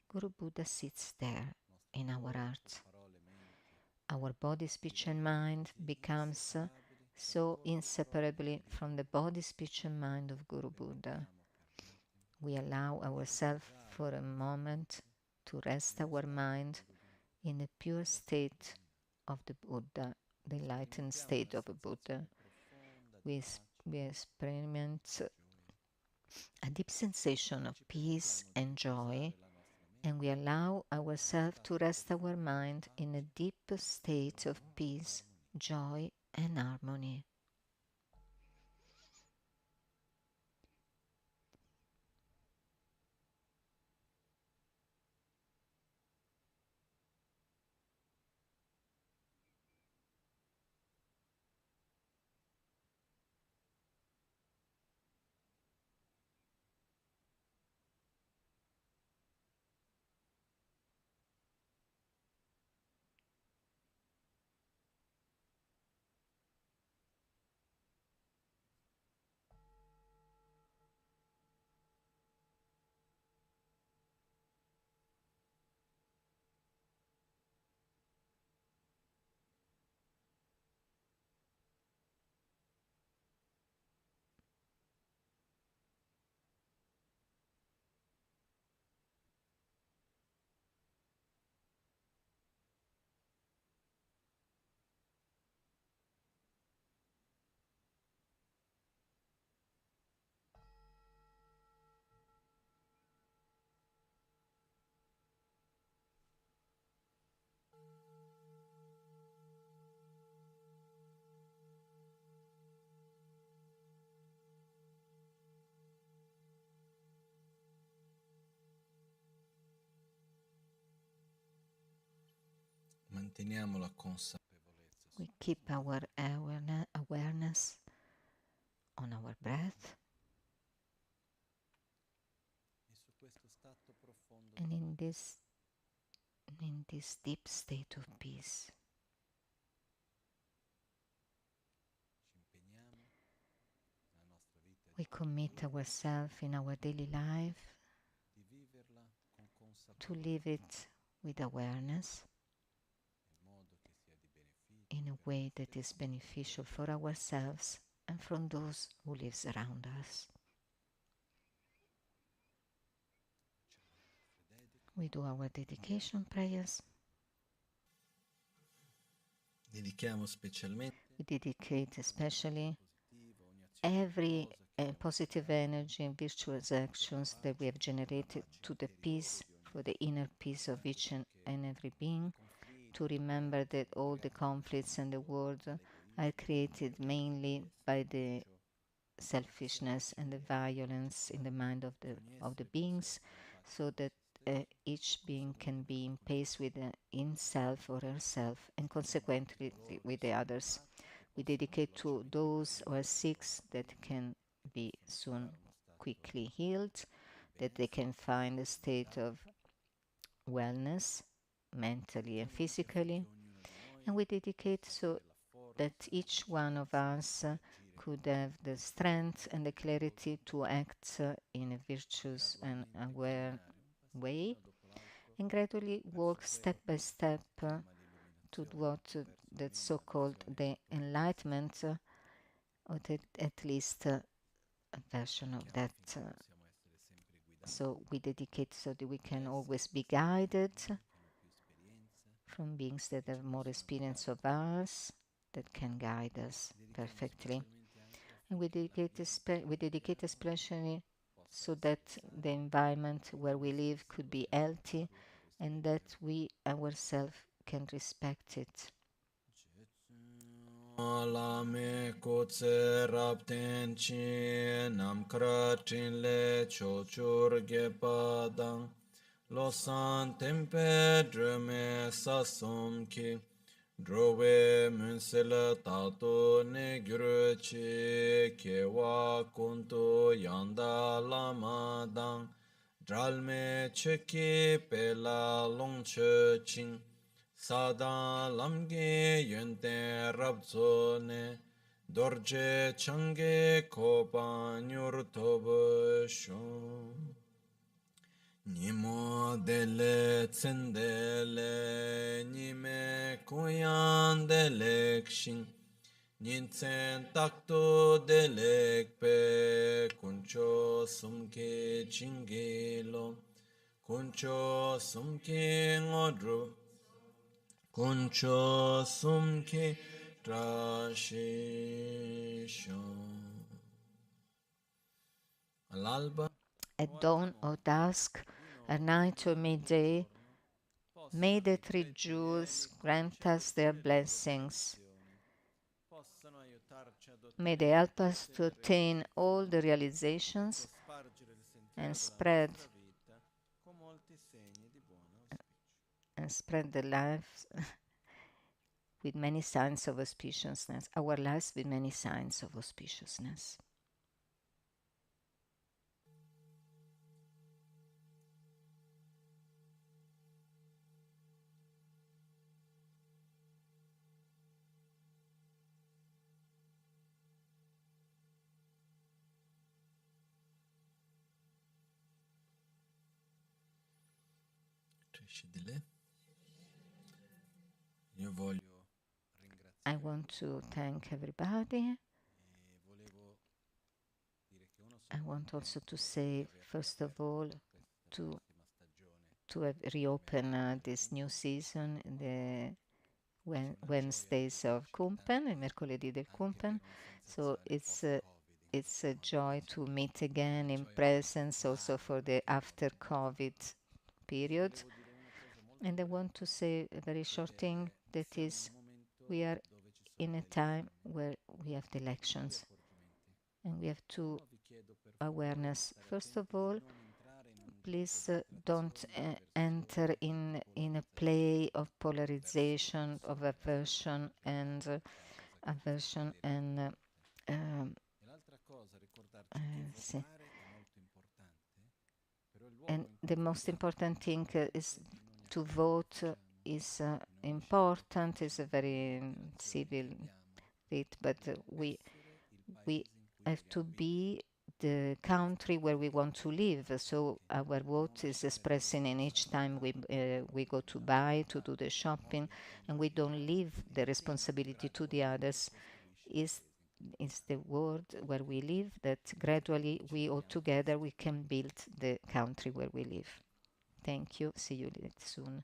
Guru Buddha sits there in our heart. Our body, speech and mind becomes so inseparably from the body, speech and mind of Guru Buddha. We allow ourselves for a moment to rest our mind in a pure state of the Buddha, the enlightened state of a Buddha. We experience a deep sensation of peace and joy, and we allow ourselves to rest our mind in a deep state of peace, joy, and harmony. Manteniamo la consapevolezza. We keep our awareness on our breath, and in this deep state of peace, we commit ourselves in our daily life to live it with awareness in a way that is beneficial for ourselves and from those who live around us. We do our dedication prayers. Dedichiamo specialmente We dedicate especially every positive energy and virtuous actions that we have generated to the peace, for the inner peace of each and every being, to remember that all the conflicts in the world are created mainly by the selfishness and the violence in the mind of the beings, so that each being can be in peace with himself or herself, and consequently with the others. We dedicate to those who are sick that can be soon quickly healed, that they can find a state of wellness mentally and physically, and we dedicate so that each one of us could have the strength and the clarity to act in a virtuous and aware way, and gradually walk step by step to what that's so-called the enlightenment, or at least a version of that. So we dedicate so that we can always be guided from beings that have more experience of us, that can guide us perfectly. And we dedicate especially so that the environment where we live could be healthy and that we ourselves can respect it. Lame kutse rapten chi nam kratin le chochur gepadang losan tempe drume sasum ki drove munsela tato ne gyuru chi kewa kuntu yanda lama dang dralme cheki pela longche ching Sadan lamge yönten rabzone dorje change kopa nyur tobe shon Nimo dele tsendele nime kuyan delek shin Nintsen takto delek pe kuncho sumke chingelo kuncho sumke ngodru Kuncho sumke trashisho. All'alba, At dawn or dusk, at night or midday, may the three jewels grant us their blessings. May they help us to attain all the realizations and spread the life with many signs of auspiciousness, our lives with many signs of auspiciousness. io voglio I want to thank everybody. I want also to say, first of all, to reopen this new season, the Wednesdays of Kunpen, il mercoledì del Kunpen. So it's a joy to meet again in presence also for the after COVID period. And I want to say a very short thing, that is, we are in a time where we have the elections and we have two awareness. First of all, please don't enter in a play of polarization, of aversion and sì. And the most important thing is to vote is important, is a very civil rite, but we have to be the country where we want to live. So our vote is expressing in each time we go to buy, to do the shopping, and we don't leave the responsibility to the others. Is the world where we live, that gradually we all together we can build the country where we live. Thank you. See you soon.